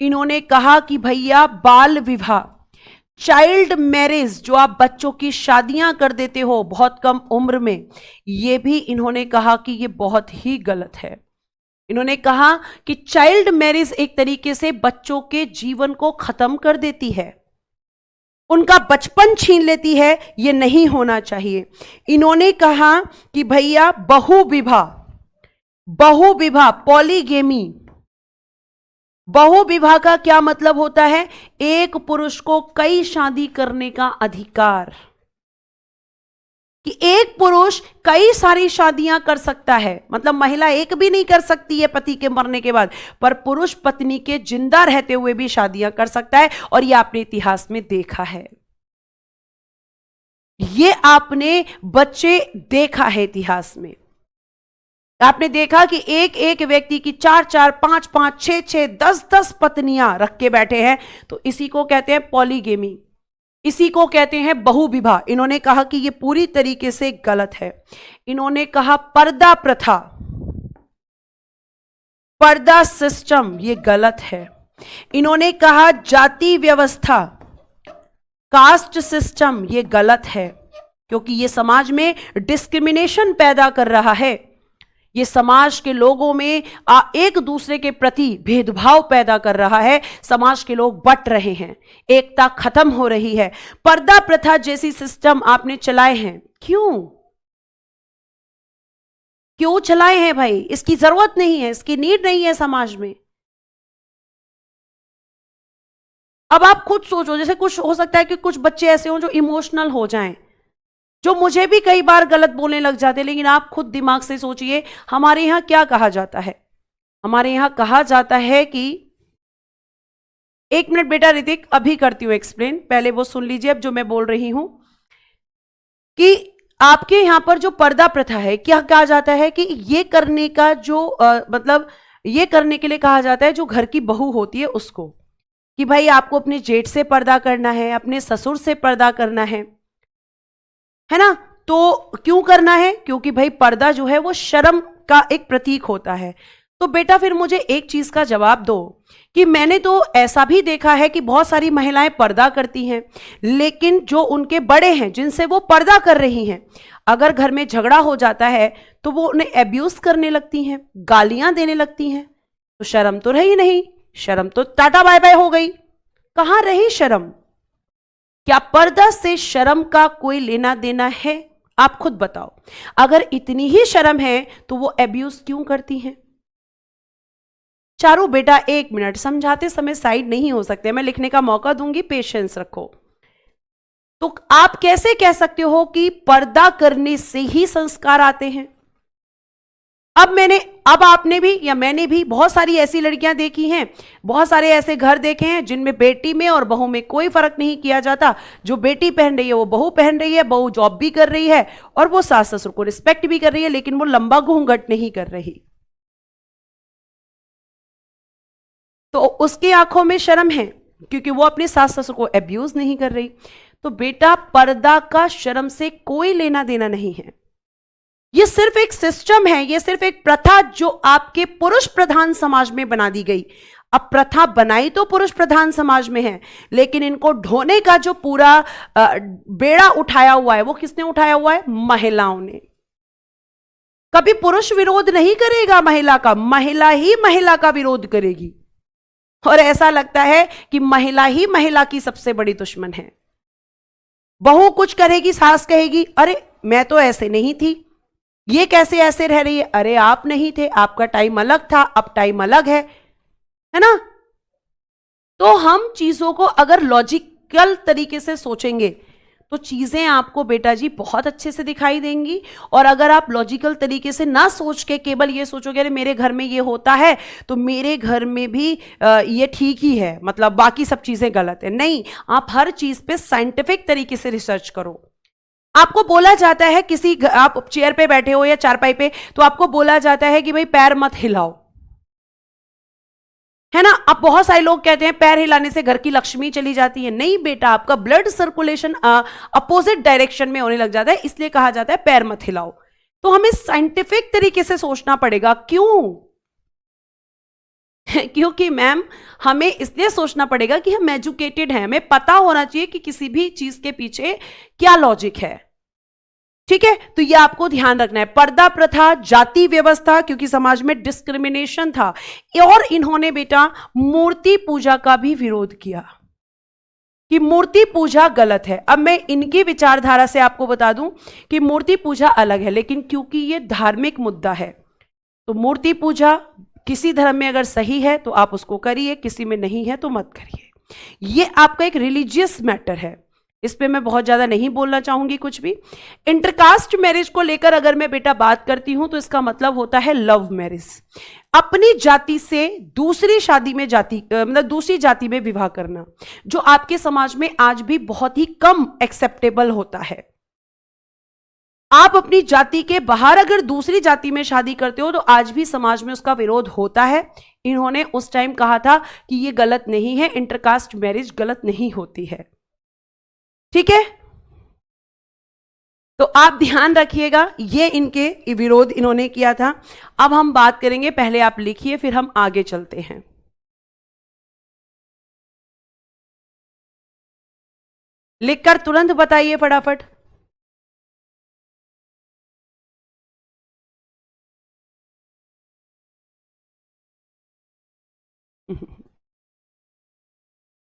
इन्होंने कहा कि भैया बाल विवाह, चाइल्ड मैरिज, जो आप बच्चों की शादियां कर देते हो बहुत कम उम्र में, ये भी इन्होंने कहा कि ये बहुत ही गलत है। इन्होंने कहा कि चाइल्ड मैरिज एक तरीके से बच्चों के जीवन को खत्म कर देती है, उनका बचपन छीन लेती है, ये नहीं होना चाहिए। इन्होंने कहा कि भैया बहुविवाह, बहुविवाह पॉलीगेमी, बहुविवाह का क्या मतलब होता है? एक पुरुष को कई शादी करने का अधिकार, कि एक पुरुष कई सारी शादियां कर सकता है, मतलब महिला एक भी नहीं कर सकती है पति के मरने के बाद, पर पुरुष पत्नी के जिंदा रहते हुए भी शादियां कर सकता है, और यह आपने इतिहास में देखा है, ये आपने बच्चे देखा है इतिहास में। आपने देखा कि एक एक व्यक्ति की 4-4, 5-5, 6-6, 10-10 पत्नियां रख के बैठे हैं, तो इसी को कहते हैं पॉलीगेमी, इसी को कहते हैं बहुविवाह। इन्होंने कहा कि यह पूरी तरीके से गलत है। इन्होंने कहा पर्दा प्रथा, पर्दा सिस्टम, ये गलत है। इन्होंने कहा जाति व्यवस्था, कास्ट सिस्टम, ये गलत है, क्योंकि ये समाज में डिस्क्रिमिनेशन पैदा कर रहा है, ये समाज के लोगों में एक दूसरे के प्रति भेदभाव पैदा कर रहा है, समाज के लोग बंट रहे हैं, एकता खत्म हो रही है। पर्दा प्रथा जैसी सिस्टम आपने चलाए हैं, क्यों चलाए हैं भाई? इसकी जरूरत नहीं है, इसकी नीड नहीं है समाज में। अब आप खुद सोचो, जैसे कुछ हो सकता है कि कुछ बच्चे ऐसे हों जो इमोशनल हो जाएं, जो मुझे भी कई बार गलत बोलने लग जाते, लेकिन आप खुद दिमाग से सोचिए, हमारे यहां क्या कहा जाता है? हमारे यहां कहा जाता है कि, एक मिनट बेटा ऋतिक, अभी करती हूं एक्सप्लेन, पहले वो सुन लीजिए अब जो मैं बोल रही हूं, कि आपके यहां पर जो पर्दा प्रथा है, क्या कहा जाता है कि ये करने का जो मतलब ये करने के लिए कहा जाता है जो घर की बहू होती है उसको, कि भाई आपको अपने जेठ से पर्दा करना है, अपने ससुर से पर्दा करना है ना। तो क्यों करना है? क्योंकि भाई पर्दा जो है वो शर्म का एक प्रतीक होता है। तो बेटा फिर मुझे एक चीज का जवाब दो कि मैंने तो ऐसा भी देखा है कि बहुत सारी महिलाएं पर्दा करती हैं, लेकिन जो उनके बड़े हैं जिनसे वो पर्दा कर रही हैं, अगर घर में झगड़ा हो जाता है तो वो उन्हें एब्यूज करने लगती हैं, गालियां देने लगती हैं, तो शर्म तो रही नहीं, शर्म तो टाटा बाय बाय हो गई, कहां रही शर्म? क्या पर्दा से शर्म का कोई लेना देना है? आप खुद बताओ। अगर इतनी ही शर्म है तो वो एब्यूज क्यों करती हैं? चारों बेटा एक मिनट, समझाते समय साइड नहीं हो सकते, मैं लिखने का मौका दूंगी, पेशेंस रखो। तो आप कैसे कह सकते हो कि पर्दा करने से ही संस्कार आते हैं? अब आपने भी या मैंने भी बहुत सारी ऐसी लड़कियां देखी हैं, बहुत सारे ऐसे घर देखे हैं जिनमें बेटी में और बहू में कोई फर्क नहीं किया जाता। जो बेटी पहन रही है वो बहू पहन रही है, बहू जॉब भी कर रही है और वो सास ससुर को रिस्पेक्ट भी कर रही है, लेकिन वो लंबा घूंघट नहीं कर रही, तो उसकी आंखों में शर्म है क्योंकि वो अपने सास ससुर को एब्यूज नहीं कर रही। तो बेटा पर्दा का शर्म से कोई लेना देना नहीं है, ये सिर्फ एक सिस्टम है, ये सिर्फ एक प्रथा जो आपके पुरुष प्रधान समाज में बना दी गई। अब प्रथा बनाई तो पुरुष प्रधान समाज में है, लेकिन इनको ढोने का जो पूरा बेड़ा उठाया हुआ है वो किसने उठाया हुआ है? महिलाओं ने। कभी पुरुष विरोध नहीं करेगा महिला का, महिला ही महिला का विरोध करेगी। और ऐसा लगता है कि महिला ही महिला की सबसे बड़ी दुश्मन है। बहू कुछ करेगी, सास कहेगी अरे मैं तो ऐसे नहीं थी, ये कैसे ऐसे रह रही है, अरे आप नहीं थे, आपका टाइम अलग था, अब टाइम अलग है ना। तो हम चीजों को अगर लॉजिकल तरीके से सोचेंगे तो चीजें आपको बेटा जी बहुत अच्छे से दिखाई देंगी। और अगर आप लॉजिकल तरीके से ना सोच के केवल ये सोचोगे अरे मेरे घर में ये होता है तो मेरे घर में भी ये ठीक ही है, मतलब बाकी सब चीजें गलत है, नहीं, आप हर चीज पे साइंटिफिक तरीके से रिसर्च करो। आपको बोला जाता है किसी, आप चेयर पे बैठे हो या चारपाई पे, तो आपको बोला जाता है कि भाई पैर मत हिलाओ, है ना। अब बहुत सारे लोग कहते हैं पैर हिलाने से घर की लक्ष्मी चली जाती है। नहीं बेटा, आपका ब्लड सर्कुलेशन अपोजिट डायरेक्शन में होने लग जाता है, इसलिए कहा जाता है पैर मत हिलाओ। तो हमें साइंटिफिक तरीके से सोचना पड़ेगा। क्यों? क्योंकि मैम हमें इसलिए सोचना पड़ेगा कि हम एजुकेटेड हैं, हमें पता होना चाहिए कि किसी भी चीज के पीछे क्या लॉजिक है। ठीक है, तो ये आपको ध्यान रखना है। पर्दा प्रथा, जाति व्यवस्था, क्योंकि समाज में डिस्क्रिमिनेशन था, और इन्होंने बेटा मूर्ति पूजा का भी विरोध किया कि मूर्ति पूजा गलत है। अब मैं इनकी विचारधारा से आपको बता दूं कि मूर्ति पूजा अलग है, लेकिन क्योंकि ये धार्मिक मुद्दा है तो मूर्ति पूजा किसी धर्म में अगर सही है तो आप उसको करिए, किसी में नहीं है तो मत करिए। ये आपका एक रिलीजियस मैटर है, इस पे मैं बहुत ज्यादा नहीं बोलना चाहूंगी कुछ भी। इंटरकास्ट मैरिज को लेकर अगर मैं बेटा बात करती हूं तो इसका मतलब होता है लव मैरिज, अपनी जाति से दूसरी शादी में मतलब दूसरी जाति में विवाह करना, जो आपके समाज में आज भी बहुत ही कम एक्सेप्टेबल होता है। आप अपनी जाति के बाहर अगर दूसरी जाति में शादी करते हो तो आज भी समाज में उसका विरोध होता है। इन्होंने उस टाइम कहा था कि ये गलत नहीं है, इंटरकास्ट मैरिज गलत नहीं होती है। ठीक है, तो आप ध्यान रखिएगा, ये इनके विरोध इन्होंने किया था। अब हम बात करेंगे, पहले आप लिखिए फिर हम आगे चलते हैं। लिखकर तुरंत बताइए फटाफट।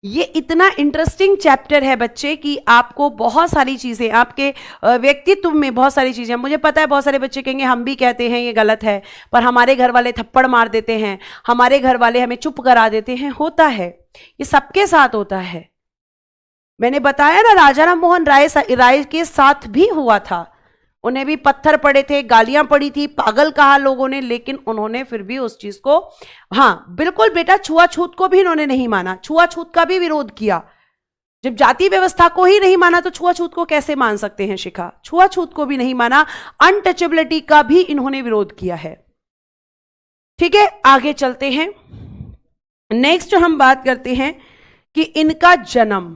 ये इतना इंटरेस्टिंग चैप्टर है बच्चे कि आपको बहुत सारी चीजें आपके व्यक्तित्व में बहुत सारी चीजें, मुझे पता है बहुत सारे बच्चे कहेंगे हम भी कहते हैं ये गलत है, पर हमारे घर वाले थप्पड़ मार देते हैं, हमारे घर वाले हमें चुप करा देते हैं। होता है, ये सबके साथ होता है। मैंने बताया ना, राजा राम मोहन राय के साथ भी हुआ था, उन्हें भी पत्थर पड़े थे, गालियां पड़ी थी, पागल कहा लोगों ने, लेकिन उन्होंने फिर भी उस चीज को, हाँ बिल्कुल बेटा, छुआछूत को भी इन्होंने नहीं माना, छुआछूत का भी विरोध किया। जब जाति व्यवस्था को ही नहीं माना तो छुआछूत को कैसे मान सकते हैं शिखा? छुआछूत को भी नहीं माना, अनटचेबिलिटी का भी इन्होंने विरोध किया है। ठीक है, आगे चलते हैं। नेक्स्ट हम बात करते हैं कि इनका जन्म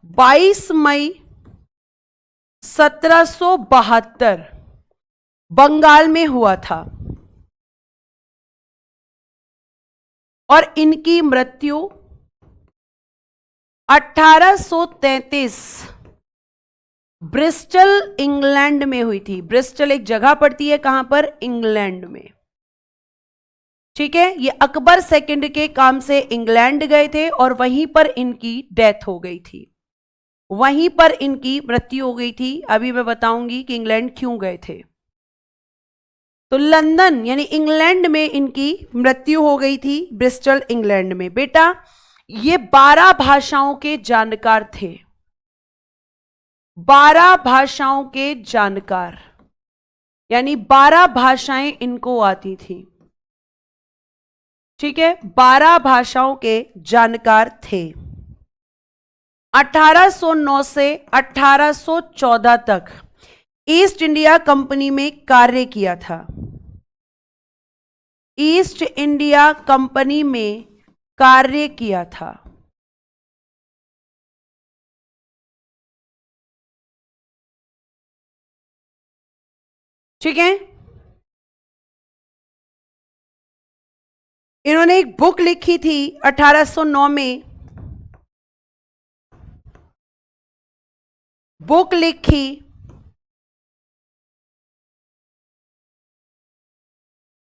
22 मई 1772 बंगाल में हुआ था और इनकी मृत्यु 1833 ब्रिस्टल इंग्लैंड में हुई थी। ब्रिस्टल एक जगह पड़ती है, कहां पर? इंग्लैंड में। ठीक है, ये अकबर सेकंड के काम से इंग्लैंड गए थे और वहीं पर इनकी डेथ हो गई थी, वहीं पर इनकी मृत्यु हो गई थी। अभी मैं बताऊंगी कि इंग्लैंड क्यों गए थे। तो लंदन यानी इंग्लैंड में इनकी मृत्यु हो गई थी, ब्रिस्टल इंग्लैंड में। बेटा ये 12 भाषाओं के जानकार थे, 12 भाषाओं के जानकार, यानी 12 भाषाएं इनको आती थी। ठीक है, 12 भाषाओं के जानकार थे। 1809 से 1814 तक ईस्ट इंडिया कंपनी में कार्य किया था, ईस्ट इंडिया कंपनी में कार्य किया था। ठीक है, इन्होंने एक बुक लिखी थी 1809 में, बुक लिखी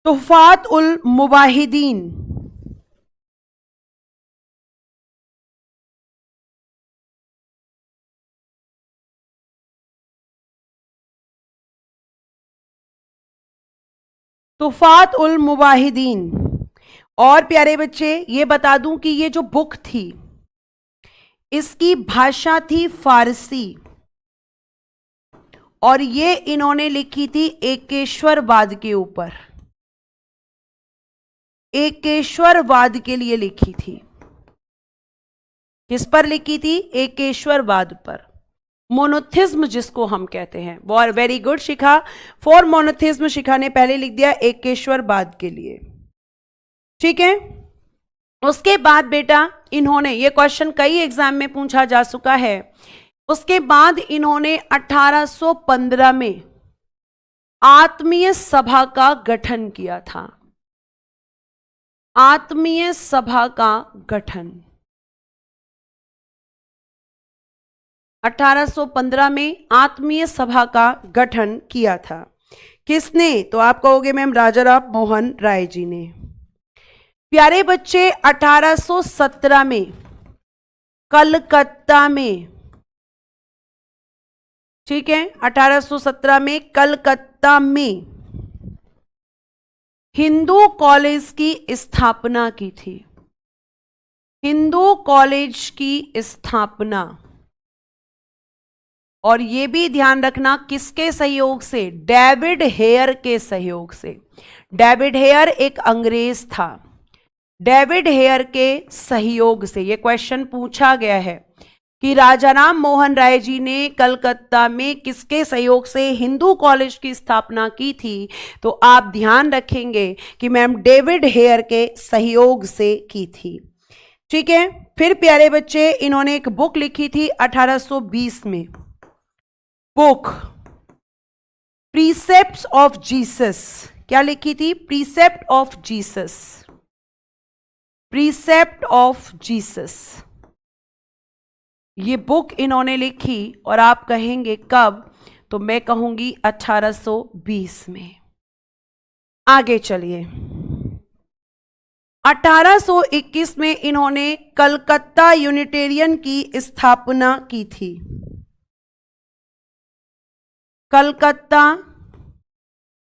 तुफात उल मुवाहिदीन। तुफात उल मुवाहिदीन। और प्यारे बच्चे ये बता दूं कि ये जो बुक थी इसकी भाषा थी फारसी और ये इन्होंने लिखी थी एकेश्वरवाद के ऊपर, एकेश्वरवाद के लिए लिखी थी। किस पर लिखी थी? एकेश्वरवाद पर, मोनोथिज्म जिसको हम कहते हैं। Very good Shikha, for monotheism Shikha ने पहले लिख दिया एकेश्वरवाद के लिए। ठीक है, उसके बाद बेटा इन्होंने, ये क्वेश्चन कई एग्जाम में पूछा जा चुका है, उसके बाद इन्होंने 1815 में आत्मीय सभा का गठन किया था। आत्मीय सभा का गठन 1815 में आत्मीय सभा का गठन किया था। किसने? तो आप कहोगे मैम राजा राम मोहन राय जी ने। प्यारे बच्चे 1817 में कलकत्ता में, ठीक है, 1817 में कलकत्ता में हिंदू कॉलेज की स्थापना की थी। हिंदू कॉलेज की स्थापना, और यह भी ध्यान रखना किसके सहयोग से? डेविड हेयर के सहयोग से। डेविड हेयर एक अंग्रेज था, डेविड हेयर के सहयोग से। यह क्वेश्चन पूछा गया है कि राजा राम मोहन राय जी ने कलकत्ता में किसके सहयोग से हिंदू कॉलेज की स्थापना की थी? तो आप ध्यान रखेंगे कि मैम डेविड हेयर के सहयोग से की थी। ठीक है, फिर प्यारे बच्चे इन्होंने एक बुक लिखी थी 1820 में, बुक प्रीसेप्ट्स ऑफ जीसस। क्या लिखी थी? Precept of Jesus, precept of Jesus. ये बुक इन्होंने लिखी और आप कहेंगे कब? तो मैं कहूंगी 1820 में। आगे चलिए, 1821 में इन्होंने कलकत्ता यूनिटेरियन की स्थापना की थी। कलकत्ता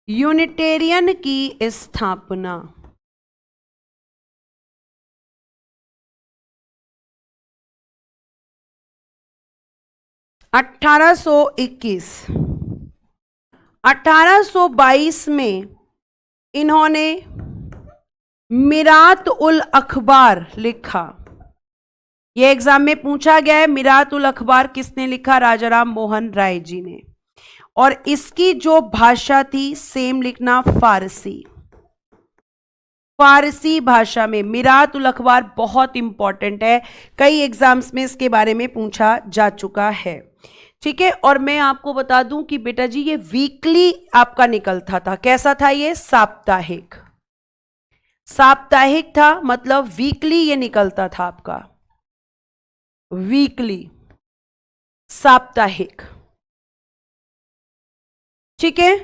यूनिटेरियन की स्थापना 1821। 1822 में इन्होंने मिरात उल अखबार लिखा। यह एग्जाम में पूछा गया है, मिरात उल अखबार किसने लिखा? राजा राम मोहन राय जी ने। और इसकी जो भाषा थी, सेम लिखना, फारसी। फारसी भाषा में मिरात उल अखबार बहुत इंपॉर्टेंट है, कई एग्जाम्स में इसके बारे में पूछा जा चुका है। ठीक है, और मैं आपको बता दूं कि बेटा जी ये वीकली आपका निकलता था। कैसा था ये? साप्ताहिक। साप्ताहिक था, मतलब वीकली ये निकलता था आपका, वीकली, साप्ताहिक। ठीक है,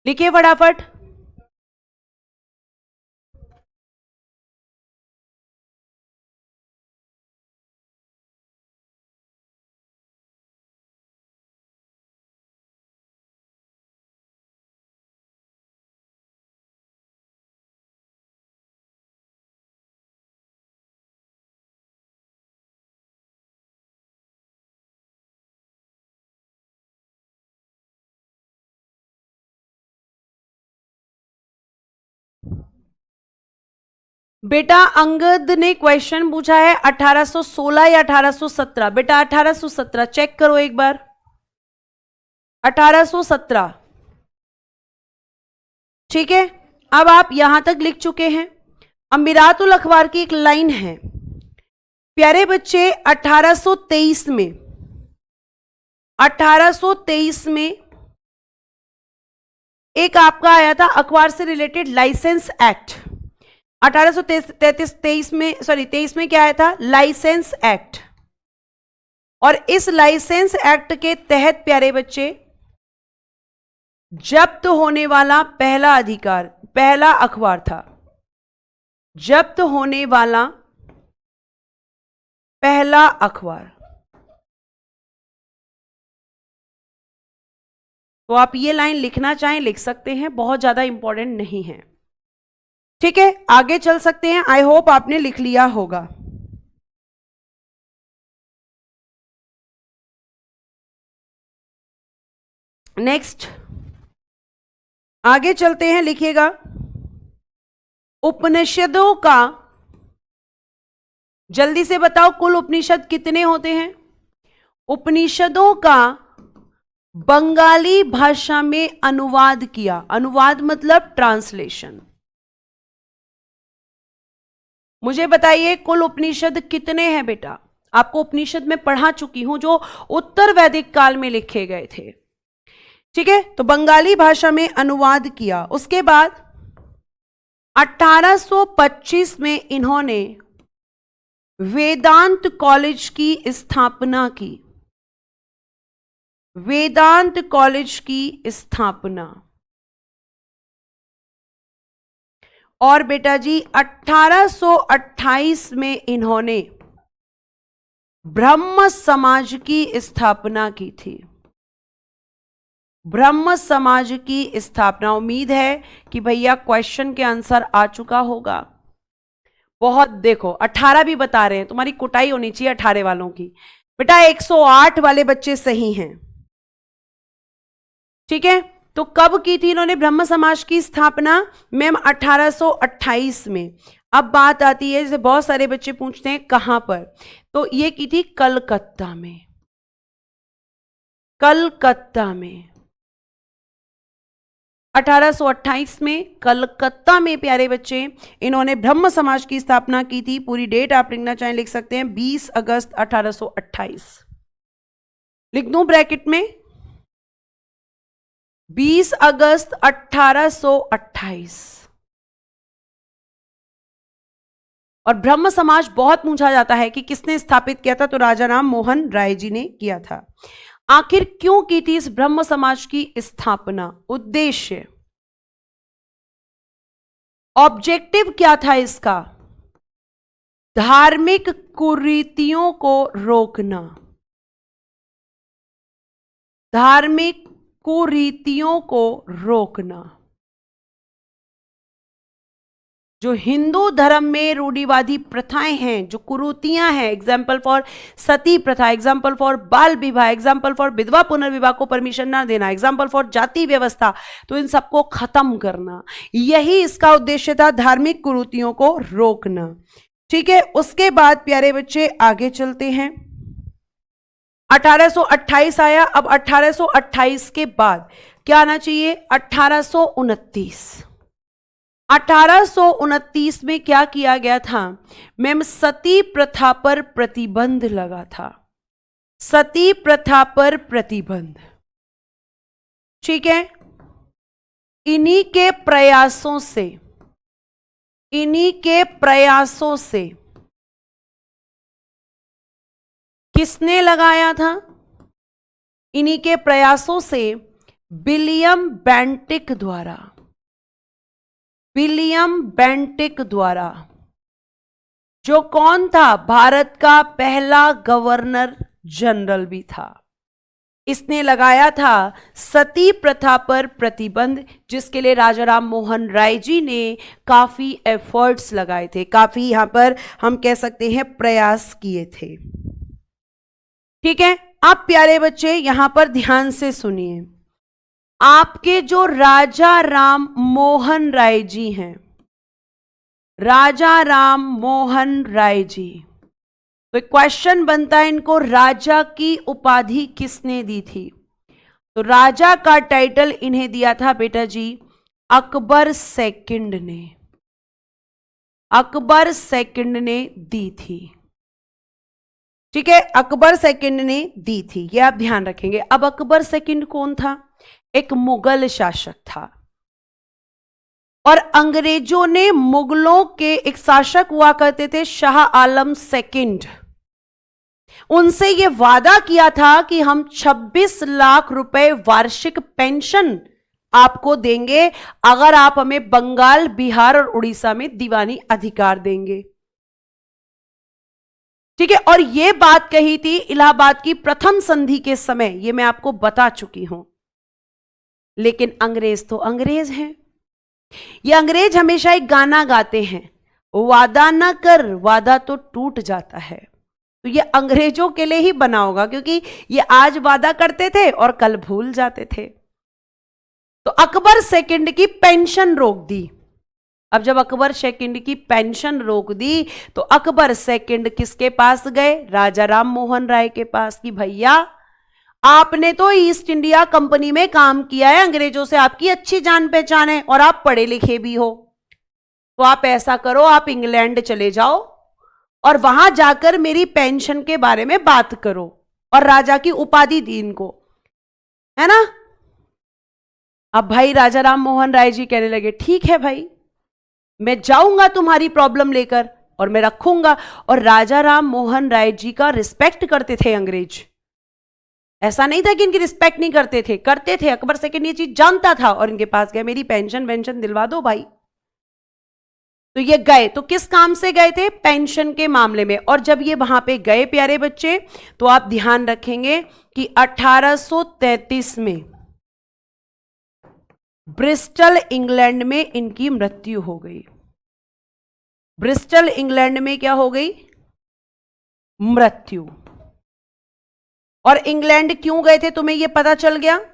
लिखिए फटाफट। बेटा अंगद ने क्वेश्चन पूछा है 1816 या 1817। बेटा 1817 चेक करो एक बार, 1817। ठीक है, अब आप यहां तक लिख चुके हैं। अब मिरातुल अखबार की एक लाइन है, प्यारे बच्चे 1823 में, 1823 में एक आपका आया था अखबार से रिलेटेड लाइसेंस एक्ट 1833 में, सॉरी 23 में क्या आया था, लाइसेंस एक्ट। और इस लाइसेंस एक्ट के तहत प्यारे बच्चे जब्त होने वाला पहला अधिकार, पहला अखबार था, जब्त होने वाला पहला अखबार। तो आप ये लाइन लिखना चाहें लिख सकते हैं, बहुत ज्यादा इंपॉर्टेंट नहीं है। ठीक है, आगे चल सकते हैं। आई होप आपने लिख लिया होगा। नेक्स्ट आगे चलते हैं, लिखिएगा। उपनिषदों का, जल्दी से बताओ कुल उपनिषद कितने होते हैं? उपनिषदों का बंगाली भाषा में अनुवाद किया, अनुवाद मतलब ट्रांसलेशन। मुझे बताइए कुल उपनिषद कितने हैं बेटा? आपको उपनिषद में पढ़ा चुकी हूं जो उत्तर वैदिक काल में लिखे गए थे। ठीक है, तो बंगाली भाषा में अनुवाद किया। उसके बाद 1825 में इन्होंने वेदांत कॉलेज की स्थापना की, वेदांत कॉलेज की स्थापना। और बेटा जी 1828 में इन्होंने ब्रह्म समाज की स्थापना की थी, ब्रह्म समाज की स्थापना। उम्मीद है कि भैया क्वेश्चन के आंसर आ चुका होगा। बहुत देखो 18 भी बता रहे हैं, तुम्हारी कुटाई होनी चाहिए 18 वालों की। बेटा 108 वाले बच्चे सही हैं। ठीक है, तो कब की थी इन्होंने ब्रह्म समाज की स्थापना? मैम 1828 में। अब बात आती है, जैसे बहुत सारे बच्चे पूछते हैं कहां पर, तो ये की थी कलकत्ता में, कलकत्ता में 1828 में कलकत्ता में प्यारे बच्चे इन्होंने ब्रह्म समाज की स्थापना की थी। पूरी डेट आप लिखना चाहें लिख सकते हैं, 20 अगस्त 1828। लिख दूं ब्रैकेट में, 20 अगस्त 1828। और ब्रह्म समाज बहुत पूछा जाता है कि किसने स्थापित किया था, तो राजा राम मोहन राय जी ने किया था। आखिर क्यों की थी इस ब्रह्म समाज की स्थापना? उद्देश्य, ऑब्जेक्टिव क्या था इसका? धार्मिक कुरीतियों को रोकना, धार्मिक कुरीतियों को रोकना। जो हिंदू धर्म में रूढ़िवादी प्रथाएं हैं, जो कुरीतियां हैं, एग्जाम्पल फॉर सती प्रथा, एग्जाम्पल फॉर बाल विवाह, एग्जाम्पल फॉर विधवा पुनर्विवाह को परमिशन ना देना, एग्जाम्पल फॉर जाति व्यवस्था, तो इन सबको खत्म करना, यही इसका उद्देश्य था, धार्मिक कुरीतियों को रोकना। ठीक है, उसके बाद प्यारे बच्चे आगे चलते हैं। 1828 आया। अब 1828 के बाद क्या आना चाहिए? 1829। 1829 में क्या किया गया था? मैम सती प्रथा पर प्रतिबंध लगा था, सती प्रथा पर प्रतिबंध। ठीक है, इन्हीं के प्रयासों से, इन्हीं के प्रयासों से किसने लगाया था? इन्हीं के प्रयासों से विलियम बेंटिक द्वारा, विलियम बेंटिक द्वारा, जो कौन था? भारत का पहला गवर्नर जनरल भी था। इसने लगाया था सती प्रथा पर प्रतिबंध, जिसके लिए राजा राम मोहन राय जी ने काफी एफर्ट्स लगाए थे, काफी यहां पर हम कह सकते हैं प्रयास किए थे। ठीक है, आप प्यारे बच्चे यहां पर ध्यान से सुनिए। आपके जो राजा राम मोहन राय जी हैं, राजा राम मोहन राय जी, तो क्वेश्चन बनता है इनको राजा की उपाधि किसने दी थी? तो राजा का टाइटल इन्हें दिया था बेटा जी अकबर सेकंड ने, अकबर सेकंड ने दी थी। ठीक है, अकबर सेकंड ने दी थी, ये आप ध्यान रखेंगे। अब अकबर सेकंड कौन था? एक मुगल शासक था। और अंग्रेजों ने मुगलों के एक शासक हुआ करते थे शाह आलम सेकंड, उनसे यह वादा किया था कि हम 26 लाख रुपए वार्षिक पेंशन आपको देंगे अगर आप हमें बंगाल, बिहार और उड़ीसा में दीवानी अधिकार देंगे। ठीक है, और यह बात कही थी इलाहाबाद की प्रथम संधि के समय, यह मैं आपको बता चुकी हूं। लेकिन अंग्रेज तो अंग्रेज हैं। ये अंग्रेज हमेशा एक गाना गाते हैं, वादा ना कर वादा तो टूट जाता है। तो ये अंग्रेजों के लिए ही बना होगा, क्योंकि ये आज वादा करते थे और कल भूल जाते थे। तो अकबर सेकंड की पेंशन रोक दी। अब जब अकबर सेकंड की पेंशन रोक दी तो अकबर सेकंड किसके पास गए? राजा राम मोहन राय के पास, कि भैया आपने तो ईस्ट इंडिया कंपनी में काम किया है, अंग्रेजों से आपकी अच्छी जान पहचान है और आप पढ़े लिखे भी हो, तो आप ऐसा करो, आप इंग्लैंड चले जाओ और वहां जाकर मेरी पेंशन के बारे में बात करो। और राजा की उपाधि दी इनको, है ना। अब भाई राजा राम मोहन राय जी कहने लगे, ठीक है भाई, मैं जाऊंगा तुम्हारी प्रॉब्लम लेकर और मैं रखूंगा। और राजा राम मोहन राय जी का रिस्पेक्ट करते थे अंग्रेज, ऐसा नहीं था कि इनकी रिस्पेक्ट नहीं करते थे, करते थे। अकबर सेकंड ये चीज जानता था और इनके पास गया, मेरी पेंशन दिलवा दो भाई। तो ये गए, तो किस काम से गए थे? पेंशन के मामले में। और जब ये वहां पे गए प्यारे बच्चे, तो आप ध्यान रखेंगे कि 1833 में ब्रिस्टल इंग्लैंड में इनकी मृत्यु हो गई। ब्रिस्टल इंग्लैंड में क्या हो गई? मृत्यु। और इंग्लैंड क्यों गए थे, तुम्हें यह पता चल गया?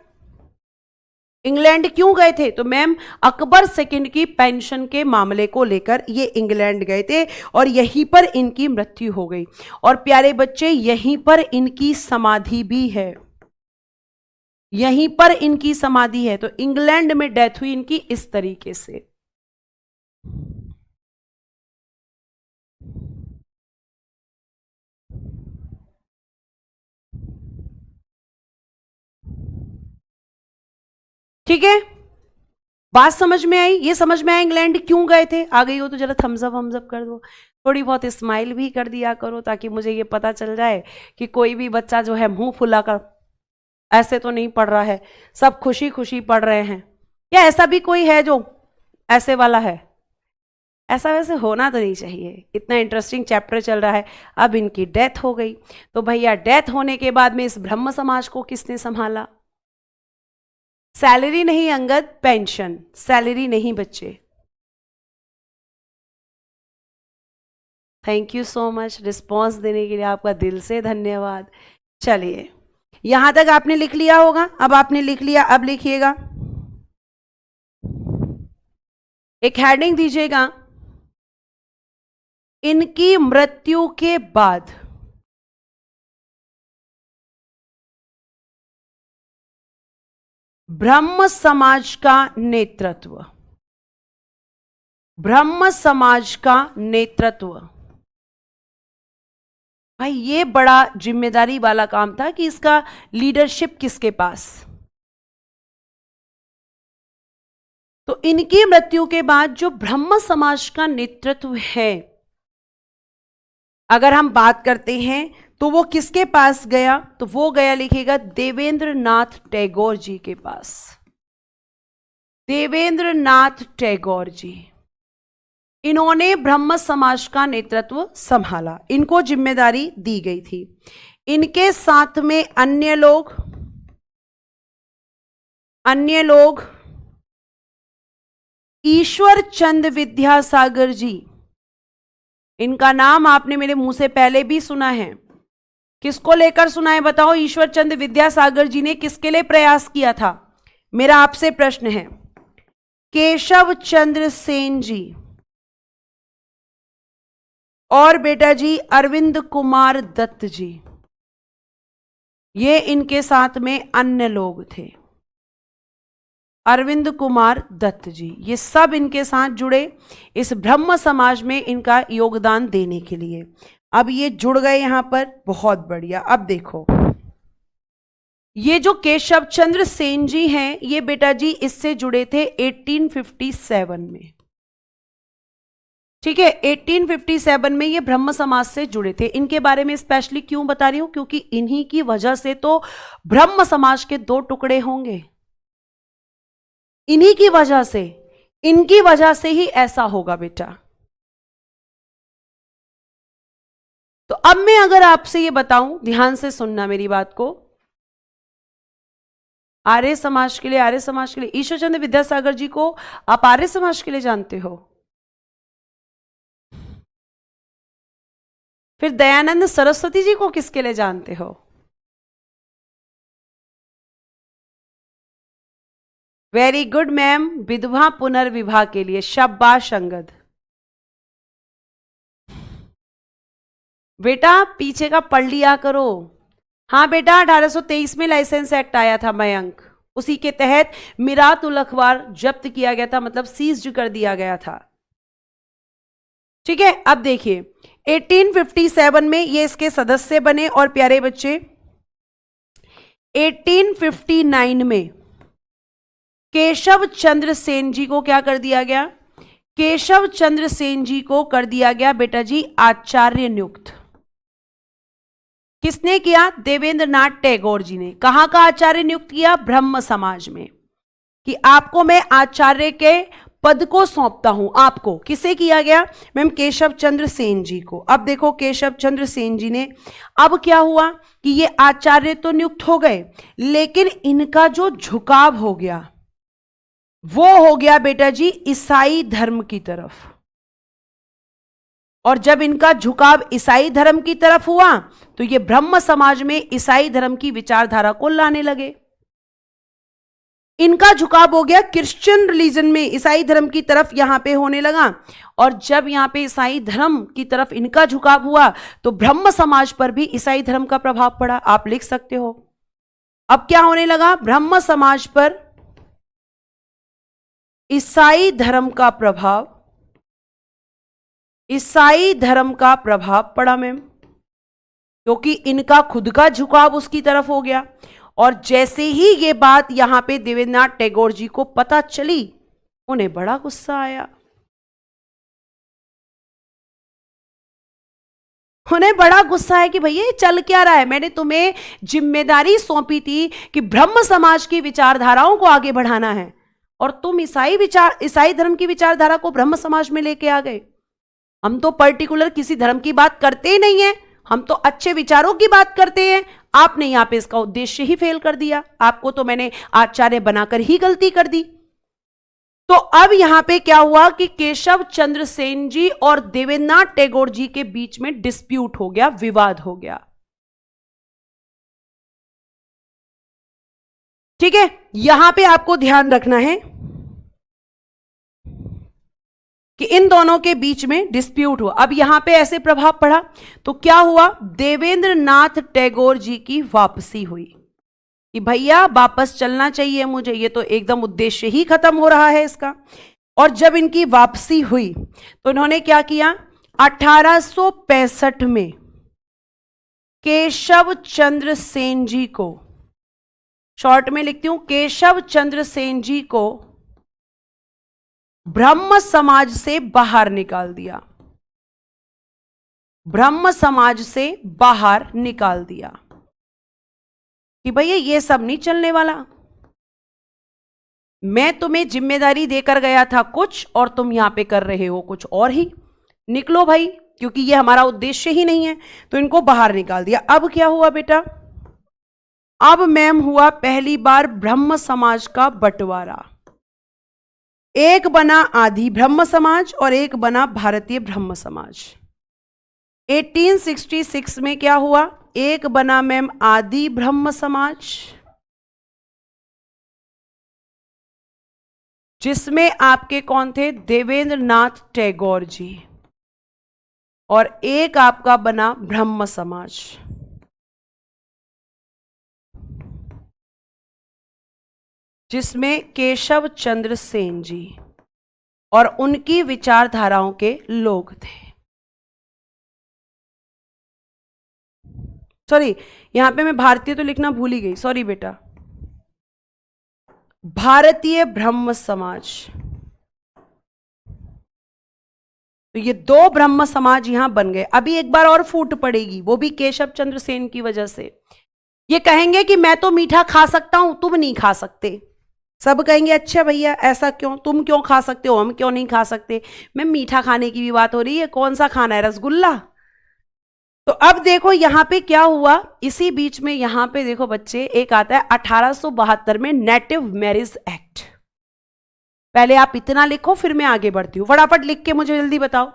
इंग्लैंड क्यों गए थे? तो मैम अकबर सेकंड की पेंशन के मामले को लेकर ये इंग्लैंड गए थे और यहीं पर इनकी मृत्यु हो गई। और प्यारे बच्चे, यहीं पर इनकी समाधि भी है, यहीं पर इनकी समाधि है। तो इंग्लैंड में डेथ हुई इनकी इस तरीके से। ठीक है, बात समझ में आई? ये समझ में आया इंग्लैंड क्यों गए थे? आ गई हो तो जरा थम्स अप कर दो, थोड़ी बहुत स्माइल भी कर दिया करो, ताकि मुझे ये पता चल जाए कि कोई भी बच्चा जो है मुंह फुलाकर ऐसे तो नहीं पढ़ रहा है, सब खुशी खुशी पढ़ रहे हैं। या ऐसा भी कोई है जो ऐसे वाला है? ऐसा वैसे होना तो नहीं चाहिए, इतना इंटरेस्टिंग चैप्टर चल रहा है। अब इनकी डेथ हो गई, तो भैया डेथ होने के बाद में इस ब्रह्म समाज को किसने संभाला? सैलरी नहीं अंगद, पेंशन, सैलरी नहीं बच्चे। Thank you so much, response देने के लिए आपका दिल से धन्यवाद। चलिए, यहां तक आपने लिख लिया होगा। अब आपने लिख लिया, अब लिखिएगा, एक हेडिंग दीजिएगा, इनकी मृत्यु के बाद ब्रह्म समाज का नेतृत्व, ब्रह्म समाज का नेतृत्व। भाई ये बड़ा जिम्मेदारी वाला काम था कि इसका लीडरशिप किसके पास। तो इनकी मृत्यु के बाद जो ब्रह्म समाज का नेतृत्व है, अगर हम बात करते हैं तो वो किसके पास गया? तो वो गया, लिखिएगा, देवेंद्र नाथ टैगोर जी के पास। देवेंद्र नाथ टैगोर जी, इन्होंने ब्रह्म समाज का नेतृत्व संभाला, इनको जिम्मेदारी दी गई थी। इनके साथ में अन्य लोग ईश्वर चंद विद्यासागर जी, इनका नाम आपने मेरे मुंह से पहले भी सुना है। किसको लेकर सुना है बताओ? ईश्वर चंद विद्यासागर जी ने किसके लिए प्रयास किया था? मेरा आपसे प्रश्न है। केशव चंद्र सेन जी और बेटा जी अरविंद कुमार दत्त जी, ये इनके साथ में अन्य लोग थे। अरविंद कुमार दत्त जी, ये सब इनके साथ जुड़े इस ब्रह्म समाज में इनका योगदान देने के लिए। अब ये जुड़ गए यहां पर, बहुत बढ़िया। अब देखो, ये जो केशव चंद्र सेन जी हैं, ये बेटा जी इससे जुड़े थे 1857 में। ठीक है, 1857 में ये ब्रह्म समाज से जुड़े थे। इनके बारे में स्पेशली क्यों बता रही हूं, क्योंकि इन्हीं की वजह से तो ब्रह्म समाज के दो टुकड़े होंगे, इन्हीं की वजह से, इनकी वजह से ही ऐसा होगा बेटा। तो अब मैं अगर आपसे ये बताऊं, ध्यान से सुनना मेरी बात को, आर्य समाज के लिए, आर्य समाज के लिए ईश्वरचंद्र विद्यासागर जी को आप आर्य समाज के लिए जानते हो, फिर दयानंद सरस्वती जी को किसके लिए जानते हो? वेरी गुड मैम, विधवा पुनर्विवाह के लिए। शाबाश अंगद। बेटा पीछे का पढ़ लिया करो। हाँ बेटा, 1823 में लाइसेंस एक्ट आया था मयंक, उसी के तहत मिरात उल अखबार जब्त किया गया था, मतलब सीज्ड कर दिया गया था। ठीक है, अब देखिए 1857 में ये इसके सदस्य बने, और प्यारे बच्चे 1859 में केशव चंद्र सेन जी को क्या कर दिया गया? केशव चंद्र सेन जी को कर दिया गया बेटा जी आचार्य नियुक्त। किसने किया? देवेंद्र नाथ टैगोर जी ने। कहां का आचार्य नियुक्त किया? ब्रह्म समाज में, कि आपको मैं आचार्य के पद को सौंपता हूं। आपको किसे किया गया? मैम केशव चंद्र सेन जी को। अब देखो केशव चंद्र सेन जी ने, अब क्या हुआ कि ये आचार्य तो नियुक्त हो गए, लेकिन इनका जो झुकाव हो गया वो हो गया बेटा जी ईसाई धर्म की तरफ। और जब इनका झुकाव ईसाई धर्म की तरफ हुआ तो ये ब्रह्म समाज में ईसाई धर्म की विचारधारा को लाने लगे। इनका झुकाव हो गया क्रिश्चियन रिलीजन में, ईसाई धर्म की तरफ यहां पे होने लगा। और जब यहां पे ईसाई धर्म की तरफ इनका झुकाव हुआ तो ब्रह्म समाज पर भी ईसाई धर्म का प्रभाव पड़ा। आप लिख सकते हो। अब क्या होने लगा? ब्रह्म समाज पर ईसाई धर्म का प्रभाव, ईसाई धर्म का प्रभाव पड़ा मैम, क्योंकि इनका खुद का झुकाव उसकी तरफ हो गया। और जैसे ही ये बात यहां पे देवेंद्रनाथ टैगोर जी को पता चली, उन्हें बड़ा गुस्सा आया। उन्हें बड़ा गुस्सा है कि भैया चल क्या रहा है? मैंने तुम्हें जिम्मेदारी सौंपी थी कि ब्रह्म समाज की विचारधाराओं को आगे बढ़ाना है, और तुम ईसाई धर्म की विचारधारा को ब्रह्म समाज में लेके आ गए। हम तो पर्टिकुलर किसी धर्म की बात करते ही नहीं है, हम तो अच्छे विचारों की बात करते हैं। आपने यहां पे इसका उद्देश्य ही फेल कर दिया। आपको तो मैंने आचार्य बनाकर ही गलती कर दी। तो अब यहां पे क्या हुआ कि केशव चंद्र सेन जी और देवेंद्रनाथ टैगोर जी के बीच में डिस्प्यूट हो गया, विवाद हो गया। ठीक है, यहां पे आपको ध्यान रखना है कि इन दोनों के बीच में डिस्प्यूट हुआ। अब यहां पे ऐसे प्रभाव पड़ा तो क्या हुआ? देवेंद्र नाथ टैगोर जी की वापसी हुई कि भैया वापस चलना चाहिए मुझे, ये तो एकदम उद्देश्य ही खत्म हो रहा है इसका। और जब इनकी वापसी हुई तो इन्होंने क्या किया? 1865 में केशव चंद्र सेन जी को, शॉर्ट में लिखती हूं, केशव चंद्र सेन जी को ब्रह्म समाज से बाहर निकाल दिया। ब्रह्म समाज से बाहर निकाल दिया कि भैया ये सब नहीं चलने वाला। मैं तुम्हें जिम्मेदारी देकर गया था कुछ, और तुम यहां पे कर रहे हो कुछ और ही। निकलो भाई, क्योंकि ये हमारा उद्देश्य ही नहीं है। तो इनको बाहर निकाल दिया। अब क्या हुआ बेटा? अब मैम हुआ पहली बार ब्रह्म समाज का बंटवारा। एक बना आदि ब्रह्म समाज और एक बना भारतीय ब्रह्म समाज। 1866 में क्या हुआ? एक बना मैम आदि ब्रह्म समाज, जिसमें आपके कौन थे? देवेंद्र नाथ टैगोर जी। और एक आपका बना ब्रह्म समाज, जिसमें केशव चंद्र सेन जी और उनकी विचारधाराओं के लोग थे। सॉरी, यहां पे मैं भारतीय तो लिखना भूल ही गई, सॉरी बेटा, भारतीय ब्रह्म समाज। तो ये दो ब्रह्म समाज यहां बन गए। अभी एक बार और फूट पड़ेगी, वो भी केशव चंद्र सेन की वजह से। ये कहेंगे कि मैं तो मीठा खा सकता हूं, तुम नहीं खा सकते। सब कहेंगे अच्छा भैया ऐसा क्यों, तुम क्यों खा सकते हो, हम क्यों नहीं खा सकते। मैं मीठा खाने की भी बात हो रही है, कौन सा खाना है, रसगुल्ला। तो अब देखो यहां पे क्या हुआ, इसी बीच में यहां पे देखो बच्चे, एक आता है 1872 में नेटिव मैरिज एक्ट। पहले आप इतना लिखो, फिर मैं आगे बढ़ती हूं, फटाफट लिख के मुझे जल्दी बताओ।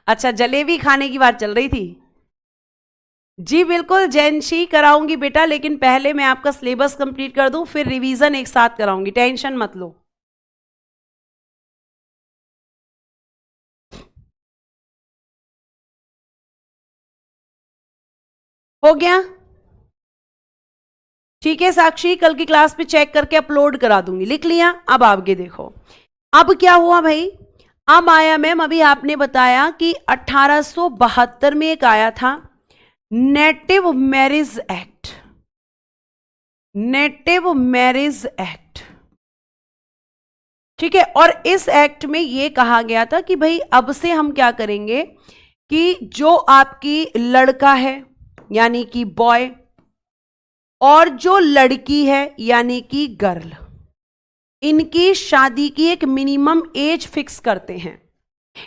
अच्छा, जलेबी खाने की बात चल रही थी। जी बिल्कुल जैनशी, कराऊंगी बेटा, लेकिन पहले मैं आपका सिलेबस कंप्लीट कर दूं, फिर रिवीजन एक साथ कराऊंगी, टेंशन मत लो। हो गया? ठीक है साक्षी, कल की क्लास पे चेक करके अपलोड करा दूंगी। लिख लिया? अब आगे देखो, अब क्या हुआ भाई। अब आया मैम, अभी आपने बताया कि 1872 में एक आया था native marriage act. Native marriage act, ठीक है। और इस एक्ट में यह कहा गया था कि भाई अब से हम क्या करेंगे कि जो आपकी लड़का है यानी कि बॉय, और जो लड़की है यानी कि गर्ल, इनकी शादी की एक मिनिमम एज फिक्स करते हैं।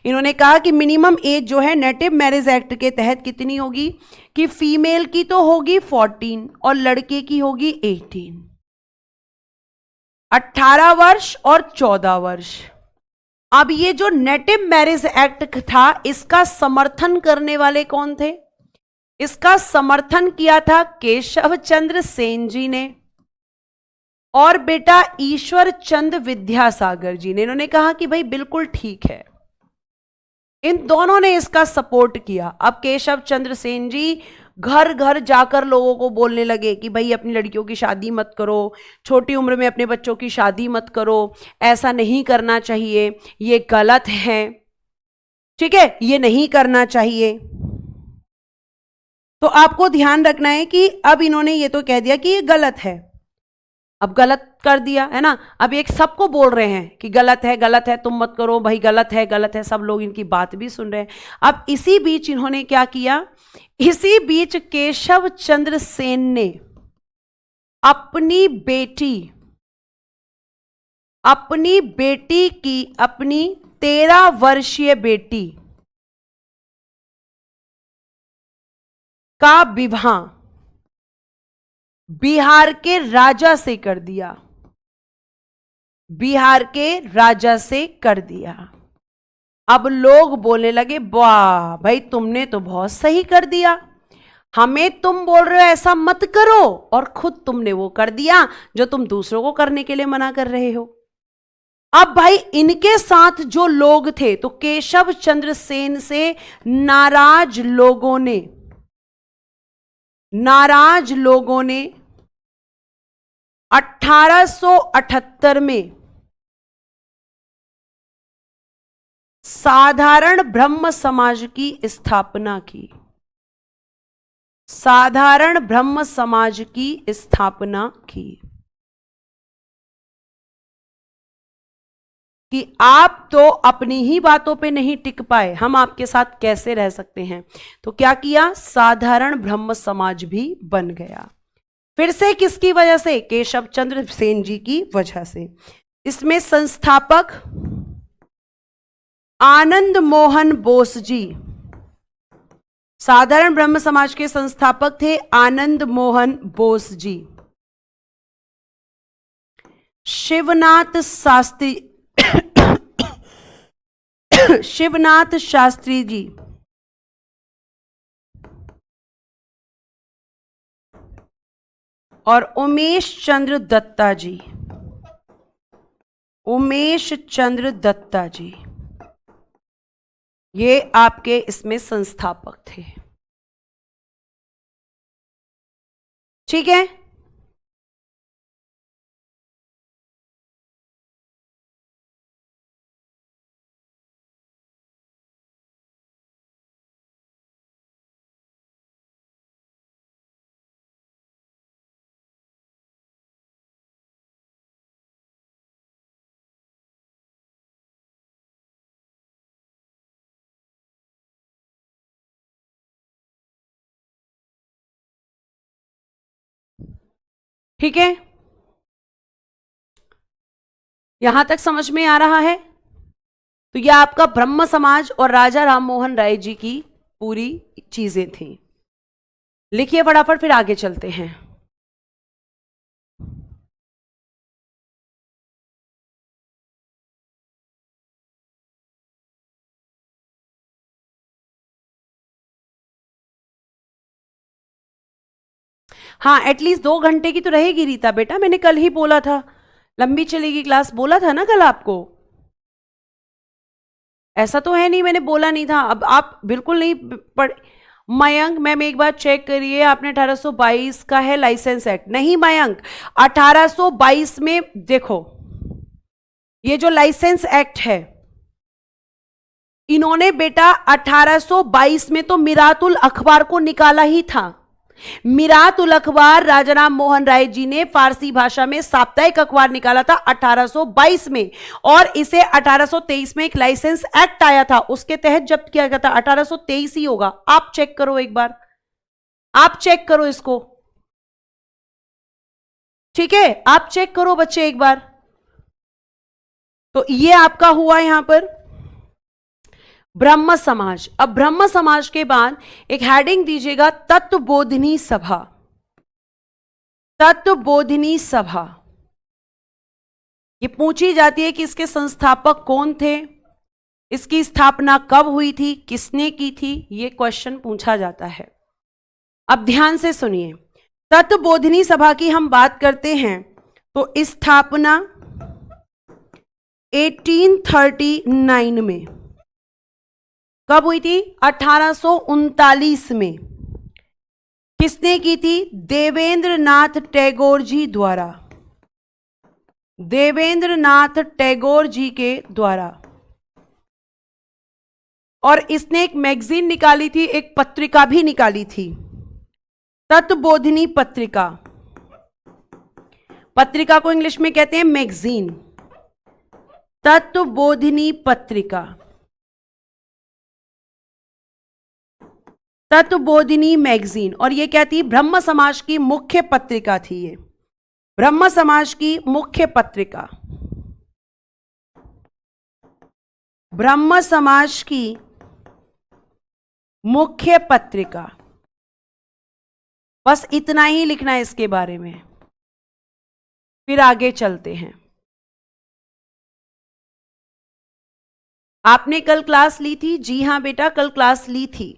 इन्होंने कहा कि मिनिमम एज जो है नेटिव मैरिज एक्ट के तहत कितनी होगी, कि फीमेल की तो होगी 14 और लड़के की होगी 18, 18 वर्ष और 14 वर्ष। अब ये जो नेटिव मैरिज एक्ट था, इसका समर्थन करने वाले कौन थे? इसका समर्थन किया था केशव चंद्र सेन जी ने और बेटा ईश्वर चंद विद्यासागर जी ने। इन्होंने कहा कि भाई बिल्कुल ठीक है, इन दोनों ने इसका सपोर्ट किया। अब केशव चंद्र सेन जी घर घर जाकर लोगों को बोलने लगे कि भाई अपनी लड़कियों की शादी मत करो, छोटी उम्र में अपने बच्चों की शादी मत करो, ऐसा नहीं करना चाहिए, ये गलत है, ठीक है, ये नहीं करना चाहिए। तो आपको ध्यान रखना है कि अब इन्होंने ये तो कह दिया कि ये गलत है, अब गलत कर दिया है ना। अब एक सबको बोल रहे हैं कि गलत है तुम मत करो भाई, गलत है, सब लोग इनकी बात भी सुन रहे हैं। अब इसी बीच इन्होंने क्या किया, इसी बीच केशव चंद्र सेन ने अपनी बेटी की, अपनी 13 वर्षीय बेटी का विवाह बिहार के राजा से कर दिया, बिहार के राजा से कर दिया। अब लोग बोलने लगे वाह भाई तुमने तो बहुत सही कर दिया, हमें तुम बोल रहे हो ऐसा मत करो और खुद तुमने वो कर दिया जो तुम दूसरों को करने के लिए मना कर रहे हो। अब भाई इनके साथ जो लोग थे, तो केशव चंद्र सेन से नाराज लोगों ने 1878 में साधारण ब्रह्म समाज की स्थापना की, साधारण ब्रह्म समाज की स्थापना की, कि आप तो अपनी ही बातों पे नहीं टिक पाए, हम आपके साथ कैसे रह सकते हैं। तो क्या किया, साधारण ब्रह्म समाज भी बन गया। फिर से किसकी वजह से, केशव चंद्र सेन जी की वजह से। इसमें संस्थापक आनंद मोहन बोस जी, साधारण ब्रह्म समाज के संस्थापक थे आनंद मोहन बोस जी। शिवनाथ शास्त्री जी, और उमेश चंद्र दत्ता जी, उमेश चंद्र दत्ता जी। ये आपके इसमें संस्थापक थे। ठीक है, ठीक है, यहां तक समझ में आ रहा है। तो यह आपका ब्रह्म समाज और राजा राम मोहन राय जी की पूरी चीजें थी। लिखिए फटाफट, फिर आगे चलते हैं। हाँ, एटलीस्ट 2 घंटे की तो रहेगी रीता बेटा, मैंने कल ही बोला था लंबी चलेगी क्लास, बोला था ना कल आपको। ऐसा तो है नहीं, मैंने बोला नहीं था। अब आप बिल्कुल नहीं पढ़। मयंक मैम एक बार चेक करिए, आपने 1822 का है लाइसेंस एक्ट। नहीं मयंक, 1822 में देखो, ये जो लाइसेंस एक्ट है, इन्होंने बेटा 1822 में तो मिरातुल अखबार को निकाला ही था। मिरातुल अखबार राजा राम मोहन राय जी ने फारसी भाषा में साप्ताहिक अखबार निकाला था 1822 में, और इसे 1823 में एक लाइसेंस एक्ट आया था, उसके तहत जब्त किया गया था। 1823 ही होगा, आप चेक करो एक बार, आप चेक करो इसको। ठीक है, आप चेक करो बच्चे एक बार। तो ये आपका हुआ यहां पर ब्रह्म समाज। अब ब्रह्म समाज के बाद एक हेडिंग दीजिएगा, तत्वबोधिनी सभा। तत्वबोधिनी सभा ये पूछी जाती है कि इसके संस्थापक कौन थे, इसकी स्थापना कब हुई थी, किसने की थी, ये क्वेश्चन पूछा जाता है। अब ध्यान से सुनिए, तत्वबोधिनी सभा की हम बात करते हैं तो स्थापना 1839 में। कब हुई थी? 1839 में। किसने की थी? देवेंद्र नाथ टैगोर जी द्वारा। देवेंद्र नाथ टैगोर जी के द्वारा। और इसने एक मैगजीन निकाली थी, एक पत्रिका भी निकाली थी, तत्वबोधिनी पत्रिका। पत्रिका को इंग्लिश में कहते हैं मैगजीन, तत्वबोधिनी पत्रिका। तत्वबोधिनी मैगजीन, और ये क्या थी? ब्रह्म समाज की मुख्य पत्रिका थी। ये ब्रह्म समाज की मुख्य पत्रिका, ब्रह्म समाज की मुख्य पत्रिका। बस इतना ही लिखना है इसके बारे में, फिर आगे चलते हैं। आपने कल क्लास ली थी? जी हां बेटा, कल क्लास ली थी।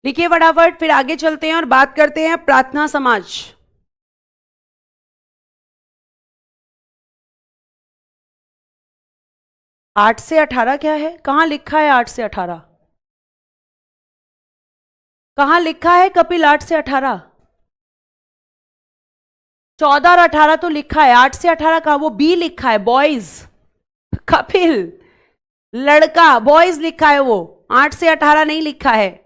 लिखिए फटाफट, फिर आगे चलते हैं और बात करते हैं प्रार्थना समाज। आठ से 18 क्या है? कहां लिखा है 8 से 18? कहां लिखा है कपिल 8 से 18? 14 और 18 तो लिखा है, 8 से 18 का वो बी लिखा है, बॉयज। कपिल लड़का, बॉयज लिखा है वो, 8 से 18 नहीं लिखा है।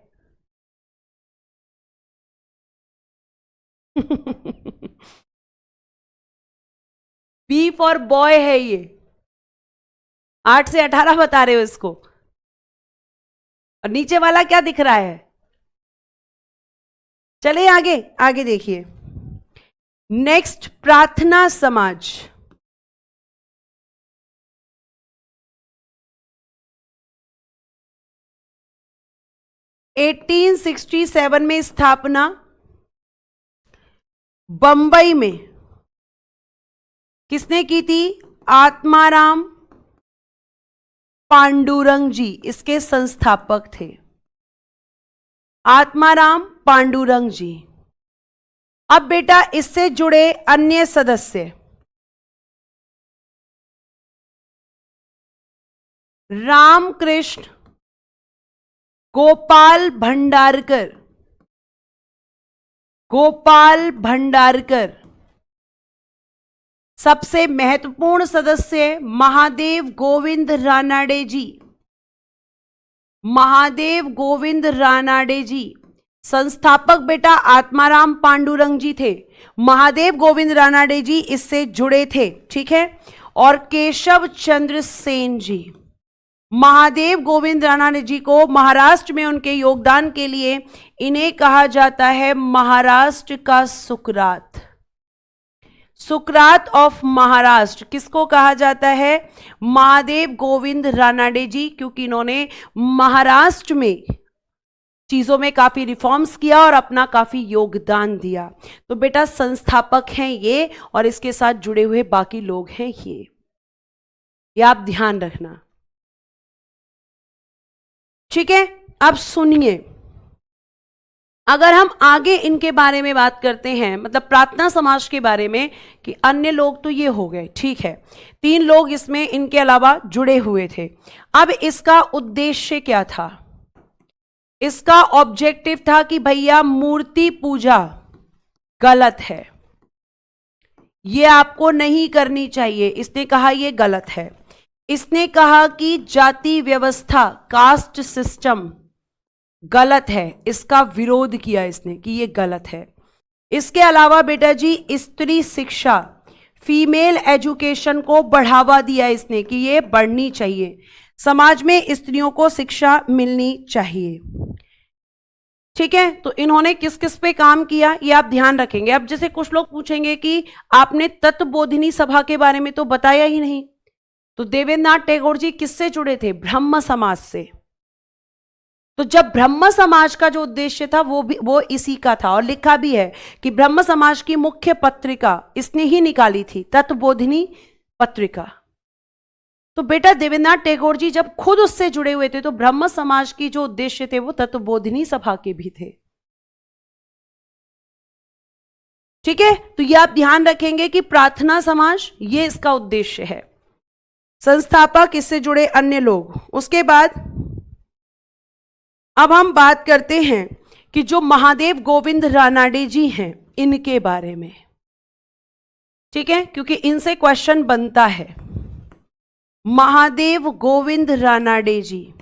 बी फॉर बॉय है ये, 8 से 18 बता रहे हो इसको। और नीचे वाला क्या दिख रहा है? चलिए आगे, आगे देखिए। नेक्स्ट, प्रार्थना समाज। एटीन 1867 में स्थापना, बंबई में। किसने की थी? आत्माराम पांडुरंग जी इसके संस्थापक थे, आत्माराम पांडुरंग जी। अब बेटा इससे जुड़े अन्य सदस्य, रामकृष्ण गोपाल भंडारकर, गोपाल भंडारकर। सबसे महत्वपूर्ण सदस्य महादेव गोविंद रानाडे जी, महादेव गोविंद रानाडे जी। संस्थापक बेटा आत्माराम पांडुरंग जी थे, महादेव गोविंद रानाडे जी इससे जुड़े थे, ठीक है। और केशव चंद्र सेन जी, महादेव गोविंद रानाडे जी को महाराष्ट्र में उनके योगदान के लिए इन्हें कहा जाता है महाराष्ट्र का सुकरात, सुकरात ऑफ महाराष्ट्र। किसको कहा जाता है? महादेव गोविंद रानाडे जी, क्योंकि इन्होंने महाराष्ट्र में चीजों में काफी रिफॉर्म्स किया और अपना काफी योगदान दिया। तो बेटा संस्थापक हैं ये, और इसके साथ जुड़े हुए बाकी लोग हैं ये आप ध्यान रखना, ठीक है। अब सुनिए, अगर हम आगे इनके बारे में बात करते हैं, मतलब प्रार्थना समाज के बारे में, कि अन्य लोग तो ये हो गए, ठीक है, 3 लोग इसमें इनके अलावा जुड़े हुए थे। अब इसका उद्देश्य क्या था? इसका ऑब्जेक्टिव था कि भैया मूर्ति पूजा गलत है, ये आपको नहीं करनी चाहिए। इसने कहा ये गलत है। इसने कहा कि जाति व्यवस्था, कास्ट सिस्टम गलत है, इसका विरोध किया इसने कि ये गलत है। इसके अलावा बेटा जी स्त्री शिक्षा, फीमेल एजुकेशन को बढ़ावा दिया इसने कि ये बढ़नी चाहिए, समाज में स्त्रियों को शिक्षा मिलनी चाहिए, ठीक है। तो इन्होंने किस किस पे काम किया ये आप ध्यान रखेंगे। अब जैसे कुछ लोग पूछेंगे कि आपने तत्वबोधिनी सभा के बारे में तो बताया ही नहीं, तो देवेंद्रनाथ टैगोर जी किससे जुड़े थे? ब्रह्म समाज से। तो जब ब्रह्म समाज का जो उद्देश्य था वो इसी का था, और लिखा भी है कि ब्रह्म समाज की मुख्य पत्रिका इसने ही निकाली थी, तत्वबोधिनी पत्रिका। तो बेटा देवेंद्रनाथ टैगोर जी जब खुद उससे जुड़े हुए थे, तो ब्रह्म समाज की जो उद्देश्य थे वो तत्वबोधिनी सभा के भी थे, ठीक है। तो ये आप ध्यान रखेंगे कि प्रार्थना समाज ये इसका उद्देश्य है, संस्थापक इससे जुड़े अन्य लोग। उसके बाद अब हम बात करते हैं कि जो महादेव गोविंद रानाडे जी हैं इनके बारे में, ठीक है, क्योंकि इनसे क्वेश्चन बनता है। महादेव गोविंद रानाडे जी,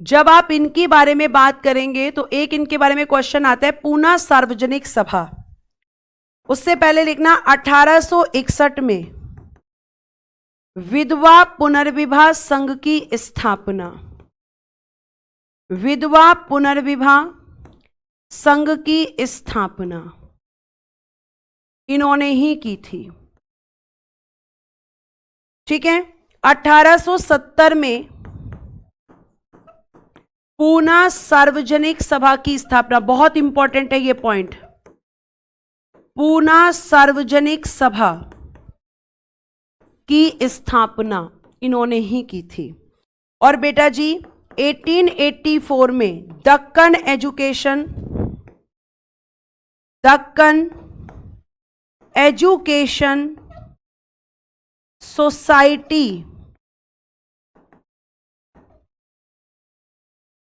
जब आप इनके बारे में बात करेंगे तो एक इनके बारे में क्वेश्चन आता है, पूना सार्वजनिक सभा। उससे पहले लिखना 1861 में विधवा पुनर्विवाह संघ की स्थापना, विधवा पुनर्विवाह संघ की स्थापना इन्होंने ही की थी, ठीक है। 1870 में पूना सार्वजनिक सभा की स्थापना, बहुत इंपॉर्टेंट है ये पॉइंट, पूना सार्वजनिक सभा की स्थापना इन्होंने ही की थी। और बेटा जी 1884 में दक्कन एजुकेशन सोसाइटी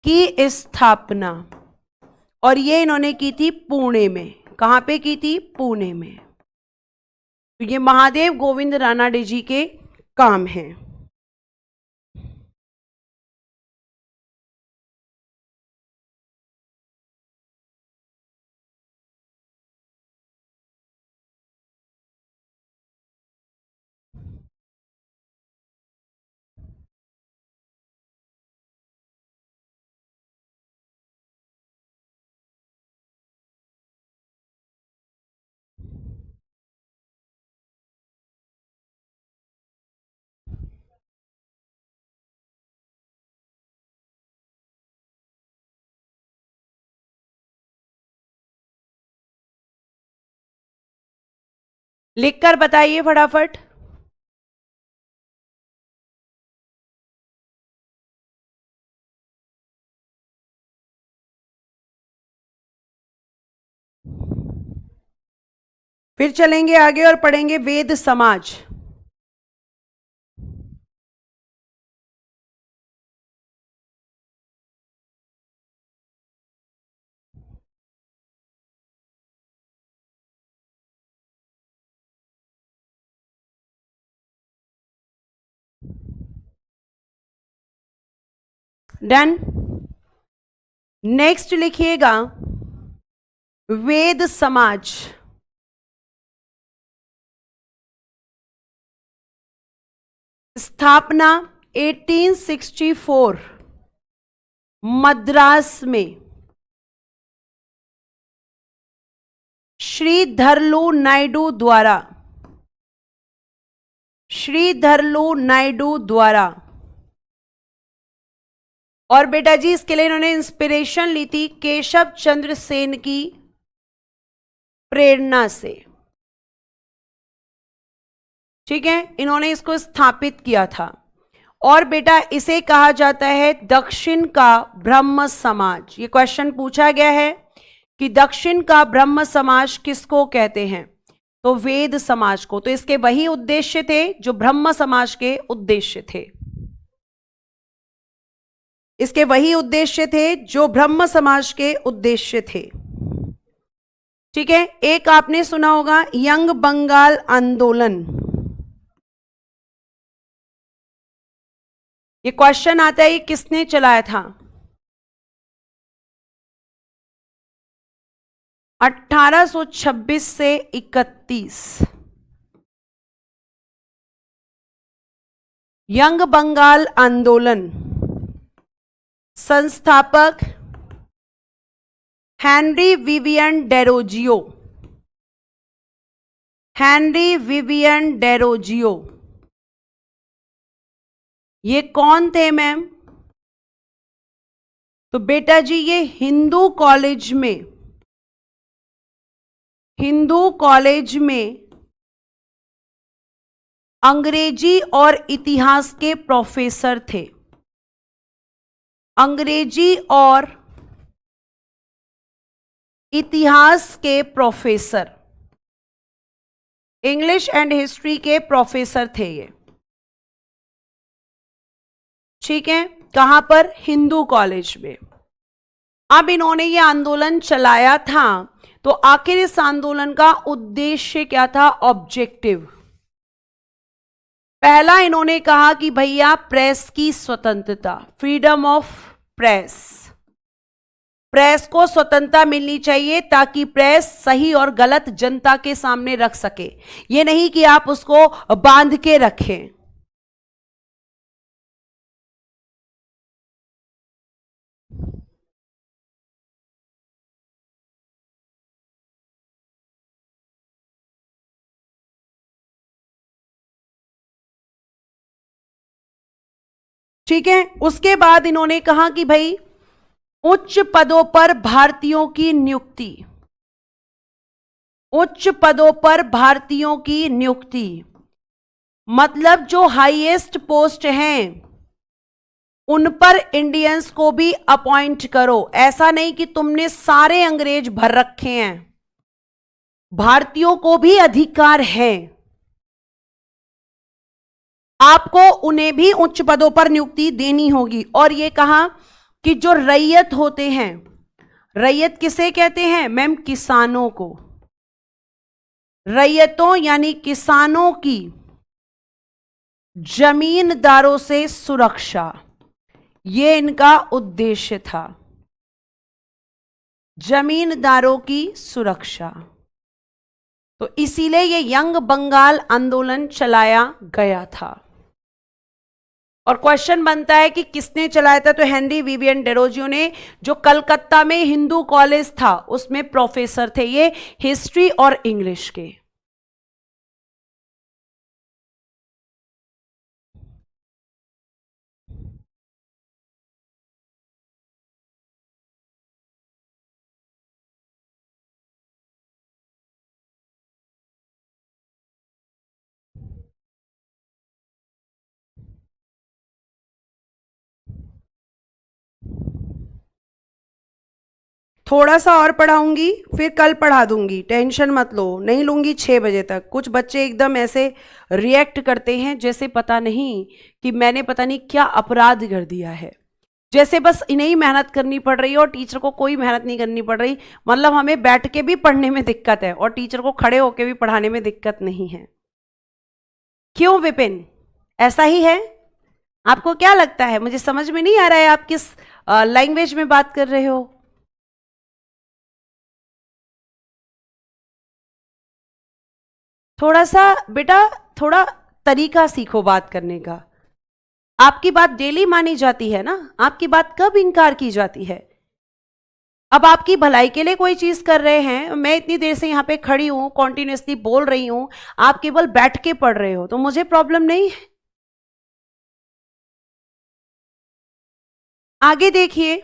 की स्थापना, और ये इन्होंने की थी पुणे में। कहां पे की थी? पुणे में। तो ये महादेव गोविंद रानाडे जी के काम हैं। लिखकर बताइए फटाफट। फिर चलेंगे आगे और पढ़ेंगे वेद समाज। डन। नेक्स्ट लिखिएगा वेद समाज। स्थापना 1864 मद्रास में श्रीधरलू नायडू द्वारा, श्रीधरलू नायडू द्वारा। और बेटा जी इसके लिए इन्होंने इंस्पिरेशन ली थी केशव चंद्र सेन की प्रेरणा से। ठीक है, इन्होंने इसको स्थापित किया था। और बेटा इसे कहा जाता है दक्षिण का ब्रह्म समाज। ये क्वेश्चन पूछा गया है कि दक्षिण का ब्रह्म समाज किसको कहते हैं, तो वेद समाज को। तो इसके वही उद्देश्य थे जो ब्रह्म समाज के उद्देश्य थे, इसके वही उद्देश्य थे जो ब्रह्म समाज के उद्देश्य थे। ठीक है, एक आपने सुना होगा यंग बंगाल आंदोलन। ये क्वेश्चन आता है ये किसने चलाया था? 1826 से 31। यंग बंगाल आंदोलन संस्थापक Henry Vivian Derozio. Henry Vivian Derozio ये कौन थे मैम? तो बेटा जी ये हिंदू कॉलेज में, हिंदू कॉलेज में अंग्रेजी और इतिहास के प्रोफेसर थे। अंग्रेजी और इतिहास के प्रोफेसर, इंग्लिश एंड हिस्ट्री के प्रोफेसर थे ये। ठीक है, कहां पर? हिंदू कॉलेज में। अब इन्होंने ये आंदोलन चलाया था, तो आखिर इस आंदोलन का उद्देश्य क्या था? ऑब्जेक्टिव। पहला इन्होंने कहा कि भैया प्रेस की स्वतंत्रता, फ्रीडम ऑफ प्रेस, प्रेस को स्वतंत्रता मिलनी चाहिए ताकि प्रेस सही और गलत जनता के सामने रख सके, ये नहीं कि आप उसको बांध के रखें। ठीक है, उसके बाद इन्होंने कहा कि भाई उच्च पदों पर भारतीयों की नियुक्ति, उच्च पदों पर भारतीयों की नियुक्ति मतलब जो हाईएस्ट पोस्ट हैं उन पर इंडियंस को भी अपॉइंट करो। ऐसा नहीं कि तुमने सारे अंग्रेज भर रखे हैं, भारतीयों को भी अधिकार है, आपको उन्हें भी उच्च पदों पर नियुक्ति देनी होगी। और यह कहा कि जो रैयत होते हैं, रैयत किसे कहते हैं मैम? किसानों को। रैयतों यानी किसानों की जमींदारों से सुरक्षा, यह इनका उद्देश्य था, जमींदारों की सुरक्षा। तो इसीलिए यह यंग बंगाल आंदोलन चलाया गया था। और क्वेश्चन बनता है कि किसने चलाया था? तो हेनरी विवियन डेरोजियो ने, जो कलकत्ता में हिंदू कॉलेज था उसमें प्रोफेसर थे ये, हिस्ट्री और इंग्लिश के। थोड़ा सा और पढ़ाऊंगी, फिर कल पढ़ा दूंगी, टेंशन मत लो, नहीं लूंगी 6 बजे तक। कुछ बच्चे एकदम ऐसे रिएक्ट करते हैं जैसे पता नहीं कि मैंने पता नहीं क्या अपराध कर दिया है, जैसे बस इन्हें ही मेहनत करनी पड़ रही है और टीचर को कोई मेहनत नहीं करनी पड़ रही। मतलब हमें बैठ के भी पढ़ने में दिक्कत है और टीचर को खड़े होके भी पढ़ाने में दिक्कत नहीं है। क्यों विपिन, ऐसा ही है? आपको क्या लगता है? मुझे समझ में नहीं आ रहा है आप किस लैंग्वेज में बात कर रहे हो। थोड़ा सा बेटा, थोड़ा तरीका सीखो बात करने का। आपकी बात डेली मानी जाती है ना, आपकी बात कब इंकार की जाती है? अब आपकी भलाई के लिए कोई चीज कर रहे हैं, मैं इतनी देर से यहां पे खड़ी हूं, कॉन्टिन्यूसली बोल रही हूं, आप केवल बैठ के पढ़ रहे हो, तो मुझे प्रॉब्लम नहीं है। आगे देखिए,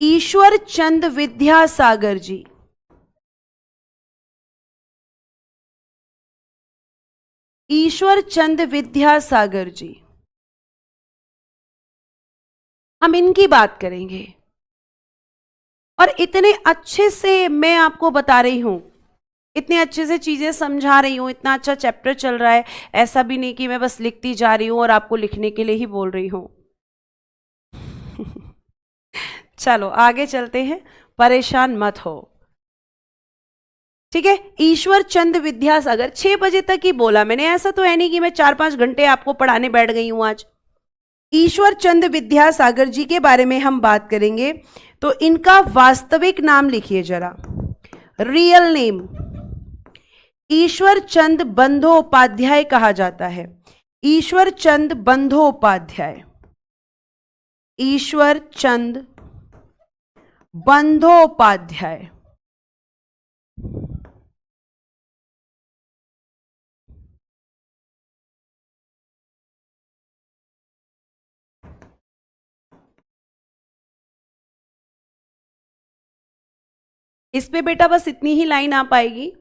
ईश्वर चंद विद्यासागर जी, ईश्वर चंद विद्यासागर जी, हम इनकी बात करेंगे। और इतने अच्छे से मैं आपको बता रही हूं, इतने अच्छे से चीजें समझा रही हूं, इतना अच्छा चैप्टर चल रहा है, ऐसा भी नहीं कि मैं बस लिखती जा रही हूं और आपको लिखने के लिए ही बोल रही हूं। चलो आगे चलते हैं, परेशान मत हो, ठीक है। ईश्वर चंद विद्यासागर, 6 बजे तक ही बोला मैंने, ऐसा तो है नहीं कि मैं 4-5 घंटे आपको पढ़ाने बैठ गई हूं आज। ईश्वर चंद विद्यासागर जी के बारे में हम बात करेंगे, तो इनका वास्तविक नाम लिखिए जरा, रियल नेम ईश्वर चंद बंदोपाध्याय कहा जाता है। ईश्वर चंद बंदोपाध्याय, ईश्वर चंद बंदोपाध्याय। इस पे बेटा बस इतनी ही लाइन आ पाएगी।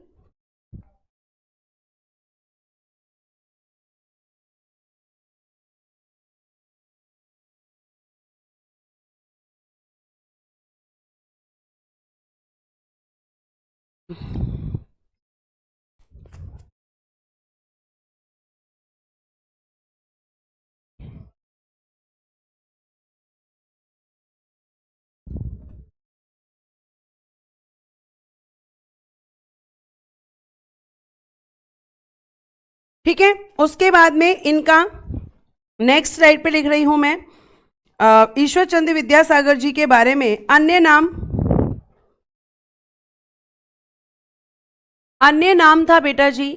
ठीक है, उसके बाद में इनका नेक्स्ट स्लाइड पे लिख रही हूं मैं, ईश्वर चंद्र विद्यासागर जी के बारे में अन्य नाम था बेटा जी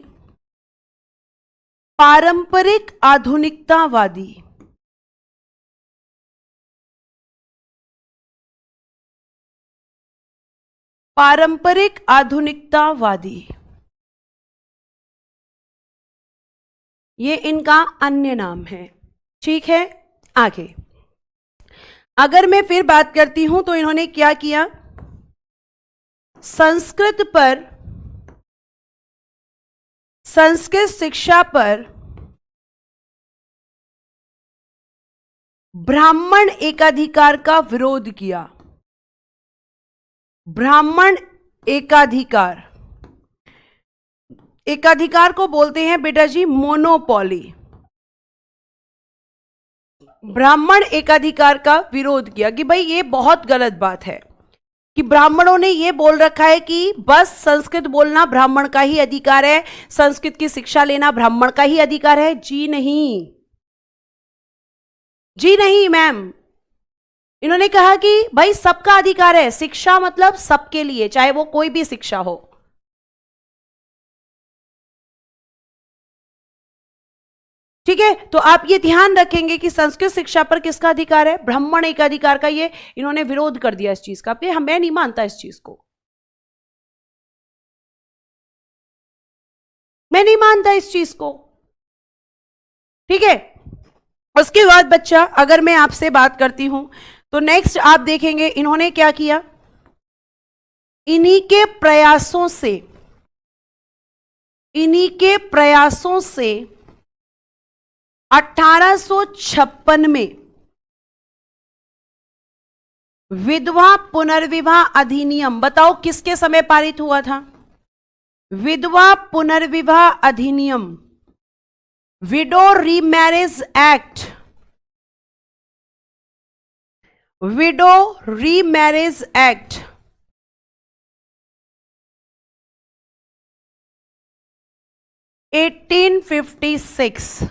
पारंपरिक आधुनिकतावादी। पारंपरिक आधुनिकतावादी, ये इनका अन्य नाम है, ठीक है। आगे अगर मैं फिर बात करती हूं तो इन्होंने क्या किया, संस्कृत शिक्षा पर ब्राह्मण एकाधिकार का विरोध किया। ब्राह्मण एकाधिकार, एकाधिकार को बोलते हैं बेटा जी मोनोपोली। ब्राह्मण एकाधिकार का विरोध किया कि भाई ये बहुत गलत बात है कि ब्राह्मणों ने ये बोल रखा है कि बस संस्कृत बोलना ब्राह्मण का ही अधिकार है, संस्कृत की शिक्षा लेना ब्राह्मण का ही अधिकार है। जी नहीं, जी नहीं मैम, इन्होंने कहा कि भाई सबका अधिकार है, शिक्षा मतलब सबके लिए, चाहे वो कोई भी शिक्षा हो। ठीक है, तो आप ये ध्यान रखेंगे कि संस्कृत शिक्षा पर किसका अधिकार है, ब्राह्मण एक अधिकार का। ये इन्होंने विरोध कर दिया इस चीज का, मैं नहीं मानता इस चीज को, मैं नहीं मानता इस चीज को, ठीक है। उसके बाद बच्चा अगर मैं आपसे बात करती हूं तो नेक्स्ट आप देखेंगे इन्होंने क्या किया, इन्हीं के प्रयासों से 1856 में विधवा पुनर्विवाह अधिनियम बताओ किसके समय पारित हुआ था? विधवा पुनर्विवाह अधिनियम, window remarriage act, window remarriage act 1856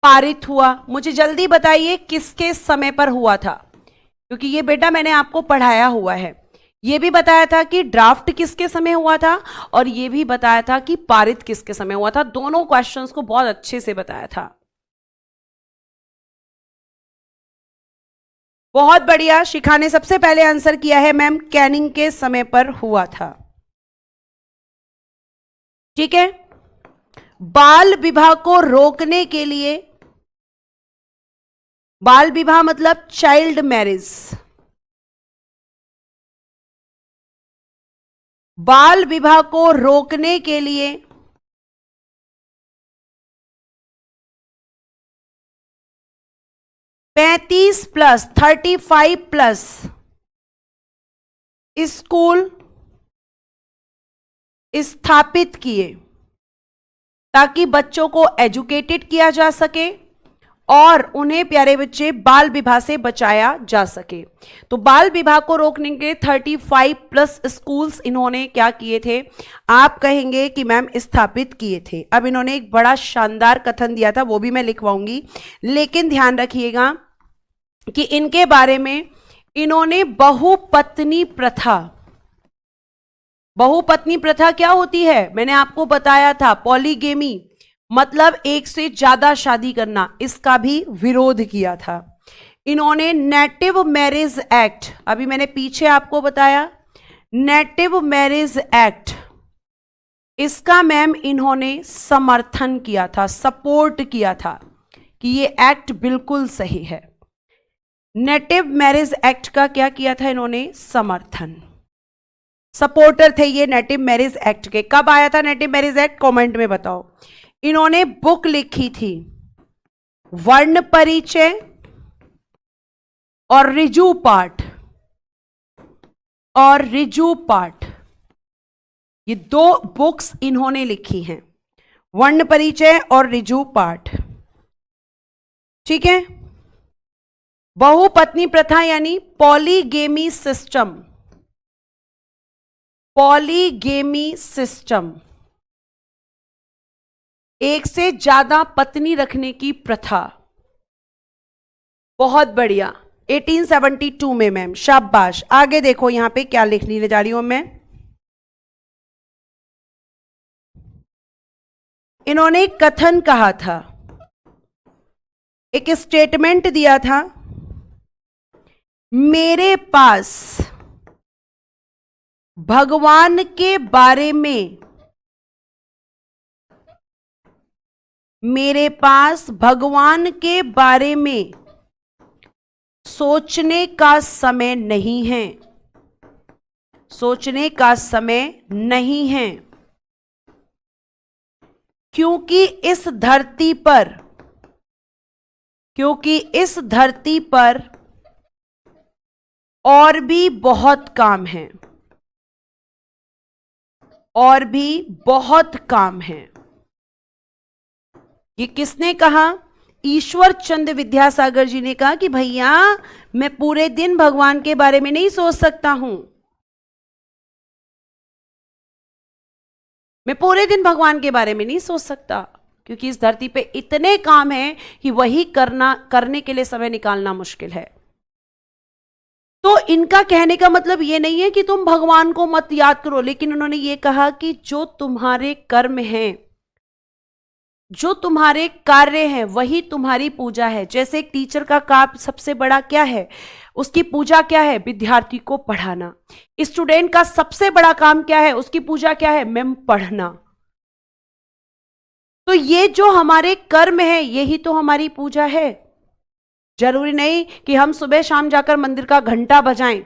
पारित हुआ। मुझे जल्दी बताइए किसके समय पर हुआ था, क्योंकि ये बेटा मैंने आपको पढ़ाया हुआ है। ये भी बताया था कि ड्राफ्ट किसके समय हुआ था और ये भी बताया था कि पारित किसके समय हुआ था। दोनों क्वेश्चंस को बहुत अच्छे से बताया था। बहुत बढ़िया, शिखा ने सबसे पहले आंसर किया है मैम, कैनिंग के समय पर हुआ था। ठीक है। बाल विवाह को रोकने के लिए, बाल विवाह मतलब चाइल्ड मैरिज, बाल विवाह को रोकने के लिए 35+ स्कूल स्थापित किए ताकि बच्चों को एजुकेटेड किया जा सके और उन्हें, प्यारे बच्चे, बाल विवाह से बचाया जा सके। तो बाल विवाह को रोकने के 35+ स्कूल्स इन्होंने क्या किए थे? आप कहेंगे कि मैम स्थापित किए थे। अब इन्होंने एक बड़ा शानदार कथन दिया था, वो भी मैं लिखवाऊंगी, लेकिन ध्यान रखिएगा कि इनके बारे में इन्होंने बहुपत्नी प्रथा, बहुपत्नी प्रथा क्या होती है मैंने आपको बताया था, पॉलीगेमी मतलब एक से ज्यादा शादी करना, इसका भी विरोध किया था। इन्होंने नेटिव मैरिज एक्ट, अभी मैंने पीछे आपको बताया नेटिव मैरिज एक्ट, इसका मैम इन्होंने समर्थन किया था, सपोर्ट किया था कि ये एक्ट बिल्कुल सही है। नेटिव मैरिज एक्ट का क्या किया था इन्होंने? समर्थन, सपोर्टर थे ये नेटिव मैरिज एक्ट के। कब आया था नेटिव मैरिज एक्ट? कमेंट में बताओ। इन्होंने बुक लिखी थी वर्ण परिचय और रिजू पाठ, और रिजू पाठ, ये दो बुक्स इन्होंने लिखी हैं, वर्ण परिचय और रिजू पाठ। ठीक है। बहुपत्नी प्रथा यानी पॉलीगेमी सिस्टम, पॉलीगेमी सिस्टम, एक से ज्यादा पत्नी रखने की प्रथा। बहुत बढ़िया, 1872 में मैम, शाबाश। आगे देखो यहां पे क्या लिखने जा रही हूं मैं। इन्होंने एक कथन कहा था, एक स्टेटमेंट दिया था, मेरे पास भगवान के बारे में, मेरे पास भगवान के बारे में सोचने का समय नहीं है, सोचने का समय नहीं है, क्योंकि इस धरती पर, क्योंकि इस धरती पर और भी बहुत काम है, और भी बहुत काम है। ये किसने कहा? ईश्वर चंद्र विद्यासागर जी ने कहा कि भैया मैं पूरे दिन भगवान के बारे में नहीं सोच सकता हूं, मैं पूरे दिन भगवान के बारे में नहीं सोच सकता, क्योंकि इस धरती पे इतने काम हैं कि वही करने के लिए समय निकालना मुश्किल है। तो इनका कहने का मतलब ये नहीं है कि तुम भगवान को मत याद करो, लेकिन उन्होंने ये कहा कि जो तुम्हारे कर्म हैं, जो तुम्हारे कार्य हैं, वही तुम्हारी पूजा है। जैसे एक टीचर का काम सबसे बड़ा क्या है? उसकी पूजा क्या है? विद्यार्थी को पढ़ाना। स्टूडेंट का सबसे बड़ा काम क्या है? उसकी पूजा क्या है? मैम पढ़ना। तो ये जो हमारे कर्म है, यही तो हमारी पूजा है। जरूरी नहीं कि हम सुबह शाम जाकर मंदिर का घंटा बजाएं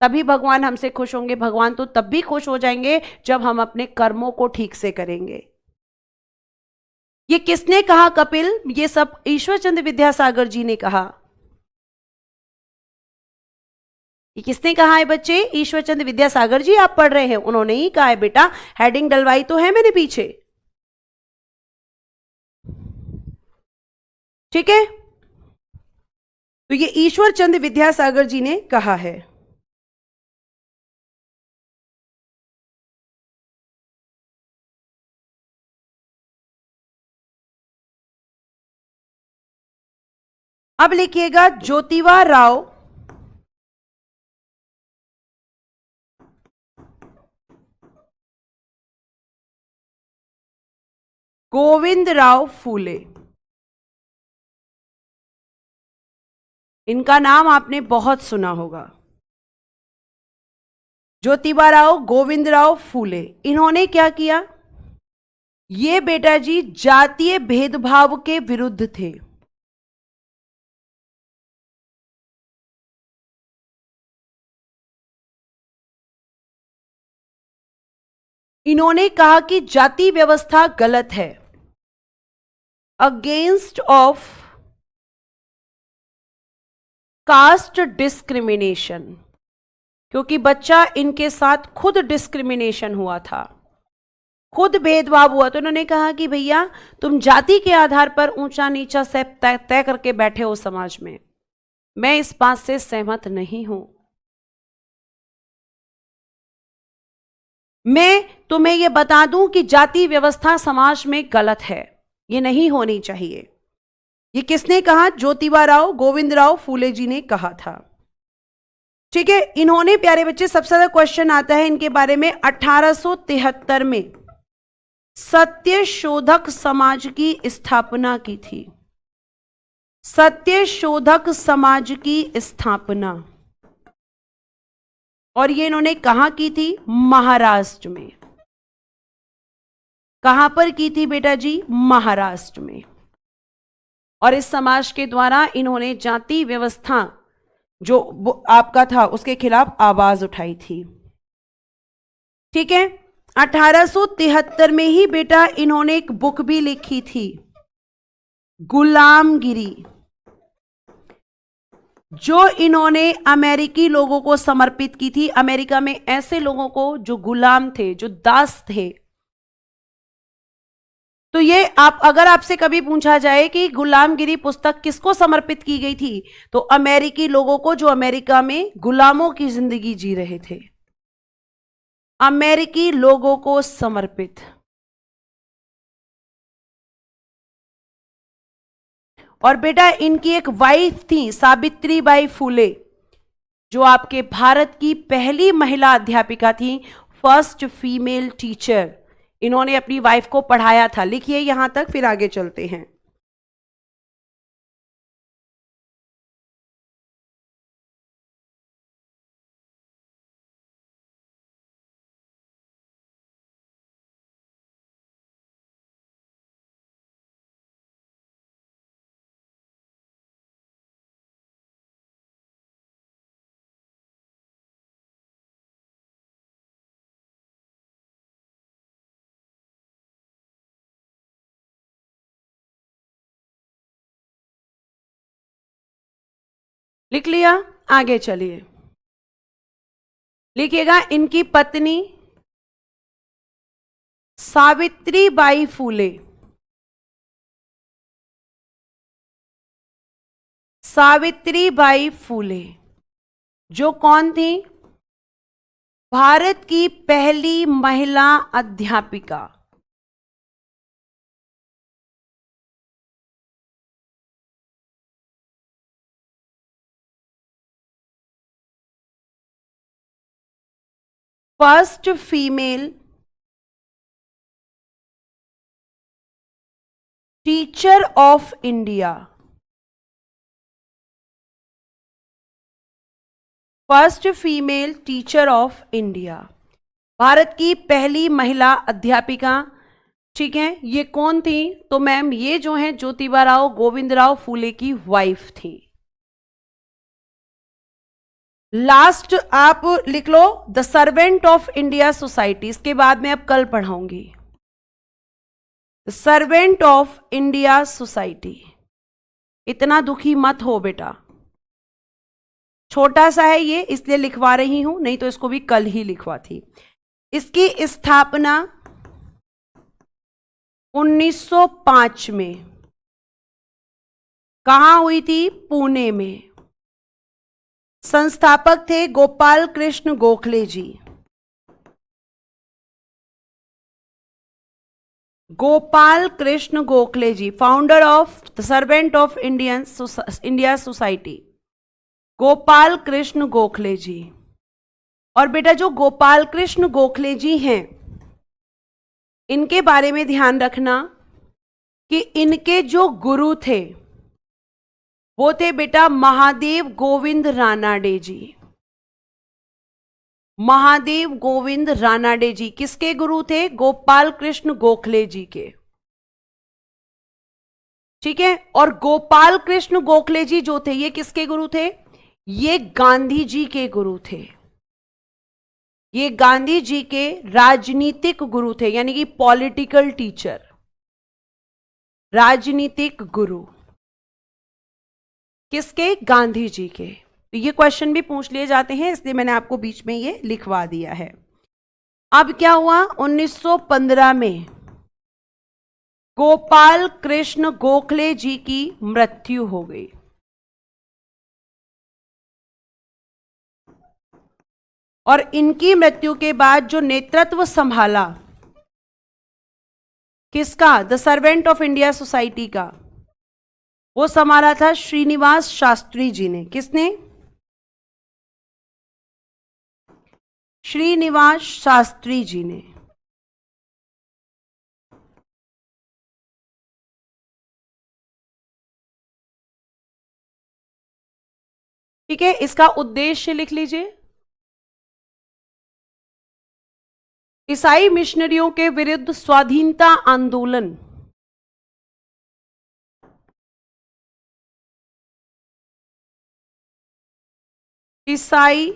तभी भगवान हमसे खुश होंगे। भगवान तो तब भी खुश हो जाएंगे जब हम अपने कर्मों को ठीक से करेंगे। ये किसने कहा कपिल? ये सब ईश्वर चंद्र विद्यासागर जी ने कहा। ये किसने कहा है बच्चे? ईश्वरचंद विद्यासागर जी आप पढ़ रहे हैं, उन्होंने ही कहा है बेटा। हेडिंग डलवाई तो है मैंने पीछे, ठीक है। तो ये ईश्वरचंद विद्यासागर जी ने कहा है। अब लिखिएगा ज्योतिबा राव गोविंदराव फूले। इनका नाम आपने बहुत सुना होगा, ज्योतिबा राव गोविंदराव फूले। इन्होंने क्या किया? ये बेटा जी जातीय भेदभाव के विरुद्ध थे। इन्होंने कहा कि जाति व्यवस्था गलत है, अगेंस्ट ऑफ कास्ट डिस्क्रिमिनेशन, क्योंकि बच्चा इनके साथ खुद डिस्क्रिमिनेशन हुआ था, खुद भेदभाव हुआ। तो उन्होंने कहा कि भैया तुम जाति के आधार पर ऊंचा नीचा से तय करके बैठे हो समाज में, मैं इस बात से सहमत नहीं हूं। मैं तुम्हें यह बता दूं कि जाति व्यवस्था समाज में गलत है, ये नहीं होनी चाहिए। ये किसने कहा? ज्योतिबा राव गोविंदराव फूले जी ने कहा था, ठीक है। इन्होंने प्यारे बच्चे सबसे ज्यादा क्वेश्चन आता है इनके बारे में 1873 में सत्यशोधक समाज की स्थापना की थी। सत्यशोधक समाज की स्थापना, और ये इन्होंने कहां की थी? महाराष्ट्र में। कहां पर की थी बेटा जी? महाराष्ट्र में। और इस समाज के द्वारा इन्होंने जाति व्यवस्था जो आपका था उसके खिलाफ आवाज उठाई थी, ठीक है। 1873 में ही बेटा इन्होंने एक बुक भी लिखी थी, गुलामगिरी, जो इन्होंने अमेरिकी लोगों को समर्पित की थी। अमेरिका में ऐसे लोगों को जो गुलाम थे, जो दास थे। तो ये अगर आपसे कभी पूछा जाए कि गुलामगिरी पुस्तक किसको समर्पित की गई थी, तो अमेरिकी लोगों को, जो अमेरिका में गुलामों की जिंदगी जी रहे थे, अमेरिकी लोगों को समर्पित। और बेटा इनकी एक वाइफ थी सावित्रीबाई फूले, जो आपके भारत की पहली महिला अध्यापिका थी, फर्स्ट फीमेल टीचर। इन्होंने अपनी वाइफ को पढ़ाया था। लिखिए यहां तक, फिर आगे चलते हैं। लिख लिया? आगे चलिए, लिखिएगा इनकी पत्नी सावित्रीबाई फूले। सावित्रीबाई फूले जो कौन थी? भारत की पहली महिला अध्यापिका। First female teacher of India. First female teacher of India, Bharat की पहली महिला अध्यापिका, ठीक है। ये कौन थी? तो मैम ये जो है ज्योतिबा राव गोविंदराव फूले की वाइफ थी। लास्ट आप लिख लो the servant of India society, इसके बाद में अब कल पढ़ाऊंगी। Servant of India society. इतना दुखी मत हो बेटा, छोटा सा है ये, इसलिए लिखवा रही हूं, नहीं तो इसको भी कल ही लिखवा थी। इसकी स्थापना 1905 में कहां हुई थी? पुणे में। संस्थापक थे Gopal Krishna Gokhale ji. Gopal Krishna Gokhale ji, founder of the servant of India society, Gopal Krishna Gokhale ji. और बेटा जो गोपाल कृष्ण गोखले जी हैं, इनके बारे में ध्यान रखना कि इनके जो गुरु थे वो थे बेटा महादेव गोविंद रानाडे जी। महादेव गोविंद रानाडे जी किसके गुरु थे? गोपाल कृष्ण गोखले जी के। ठीक है। और गोपाल कृष्ण गोखले जी जो थे ये किसके गुरु थे? ये गांधी जी के गुरु थे। ये गांधी जी के राजनीतिक गुरु थे, यानी कि पॉलिटिकल टीचर, राजनीतिक गुरु किसके? गांधी जी के। तो ये क्वेश्चन भी पूछ लिए जाते हैं, इसलिए मैंने आपको बीच में ये लिखवा दिया है। अब क्या हुआ? 1915 में गोपाल कृष्ण गोखले जी की मृत्यु हो गई। और इनकी मृत्यु के बाद जो नेतृत्व संभाला किसका? The servant of India society का, वो संभाला था श्रीनिवास शास्त्री जी ने। किसने? श्रीनिवास शास्त्री जी ने। ठीक है, इसका उद्देश्य लिख लीजिए। ईसाई मिशनरियों के विरुद्ध स्वाधीनता आंदोलन। ईसाई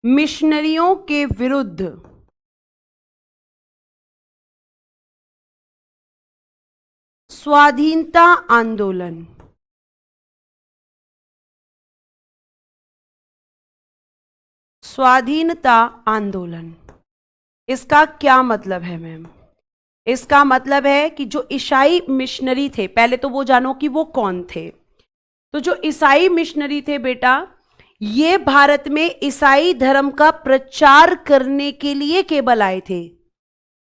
मिशनरियों के विरुद्ध स्वाधीनता आंदोलन। स्वाधीनता आंदोलन, इसका क्या मतलब है मैम? इसका मतलब है कि जो ईसाई मिशनरी थे, पहले तो वो जानो कि वो कौन थे। तो जो ईसाई मिशनरी थे बेटा, ये भारत में ईसाई धर्म का प्रचार करने के लिए केवल आए थे।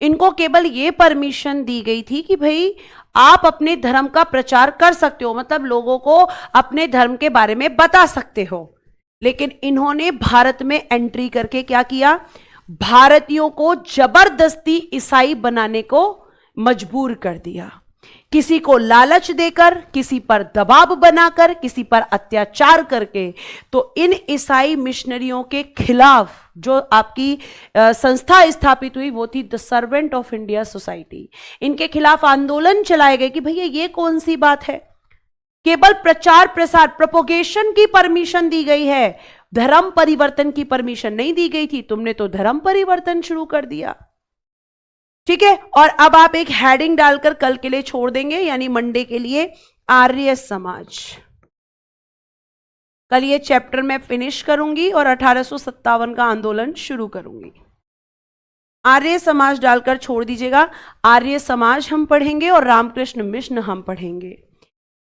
इनको केवल ये परमिशन दी गई थी कि भाई आप अपने धर्म का प्रचार कर सकते हो, मतलब लोगों को अपने धर्म के बारे में बता सकते हो। लेकिन इन्होंने भारत में एंट्री करके क्या किया? भारतीयों को जबरदस्ती ईसाई बनाने को मजबूर कर दिया। किसी को लालच देकर, किसी पर दबाव बनाकर, किसी पर अत्याचार करके। तो इन ईसाई मिशनरियों के खिलाफ जो आपकी संस्था स्थापित हुई वो थी the servant of India society. इनके खिलाफ आंदोलन चलाए गए कि भैया ये कौन सी बात है, केवल प्रचार प्रसार प्रोपोगेशन की परमिशन दी गई है, धर्म परिवर्तन की परमिशन नहीं दी गई थी। तुमने तो धर्म परिवर्तन शुरू कर दिया। ठीक है। और अब आप एक हेडिंग डालकर कल के लिए छोड़ देंगे, यानी मंडे के लिए, आर्य समाज। कल ये चैप्टर मैं फिनिश करूंगी और 1857 का आंदोलन शुरू करूंगी। आर्य समाज डालकर छोड़ दीजिएगा। आर्य समाज हम पढ़ेंगे और रामकृष्ण मिशन हम पढ़ेंगे।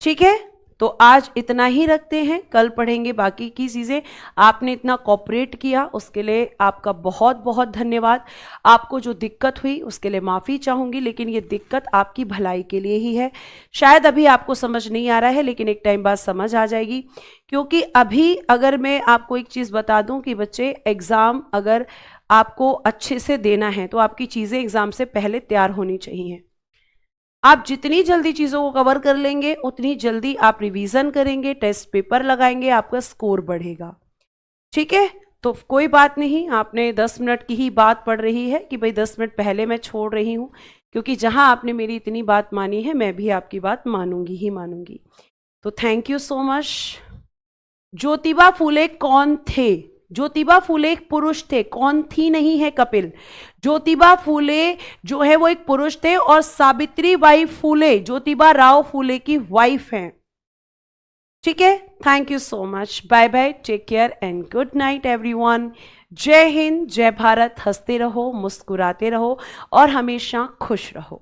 ठीक है, तो आज इतना ही रखते हैं, कल पढ़ेंगे बाकी की चीज़ें। आपने इतना कोऑपरेट किया उसके लिए आपका बहुत बहुत धन्यवाद। आपको जो दिक्कत हुई उसके लिए माफ़ी चाहूँगी, लेकिन ये दिक्कत आपकी भलाई के लिए ही है। शायद अभी आपको समझ नहीं आ रहा है, लेकिन एक टाइम बाद समझ आ जाएगी। क्योंकि अभी अगर मैं आपको एक चीज़ बता दूँ कि बच्चे, एग्ज़ाम अगर आपको अच्छे से देना है तो आपकी चीज़ें एग्ज़ाम से पहले तैयार होनी चाहिए। आप जितनी जल्दी चीज़ों को कवर कर लेंगे उतनी जल्दी आप रिवीजन करेंगे, टेस्ट पेपर लगाएंगे, आपका स्कोर बढ़ेगा। ठीक है, तो कोई बात नहीं, आपने 10 मिनट की ही बात पड़ रही है कि भाई 10 मिनट पहले मैं छोड़ रही हूँ, क्योंकि जहाँ आपने मेरी इतनी बात मानी है मैं भी आपकी बात मानूंगी ही मानूंगी। तो thank you so much. Jyotiba Phule कौन थे? ज्योतिबा फूले एक पुरुष थे, कौन थी नहीं है कपिल। ज्योतिबा फूले जो है वो एक पुरुष थे और सावित्री बाई फूले ज्योतिबा राव फूले की वाइफ हैं। ठीक है, thank you so much, bye bye, take care and good night everyone. जय हिंद, जय भारत, हंसते रहो, मुस्कुराते रहो और हमेशा खुश रहो।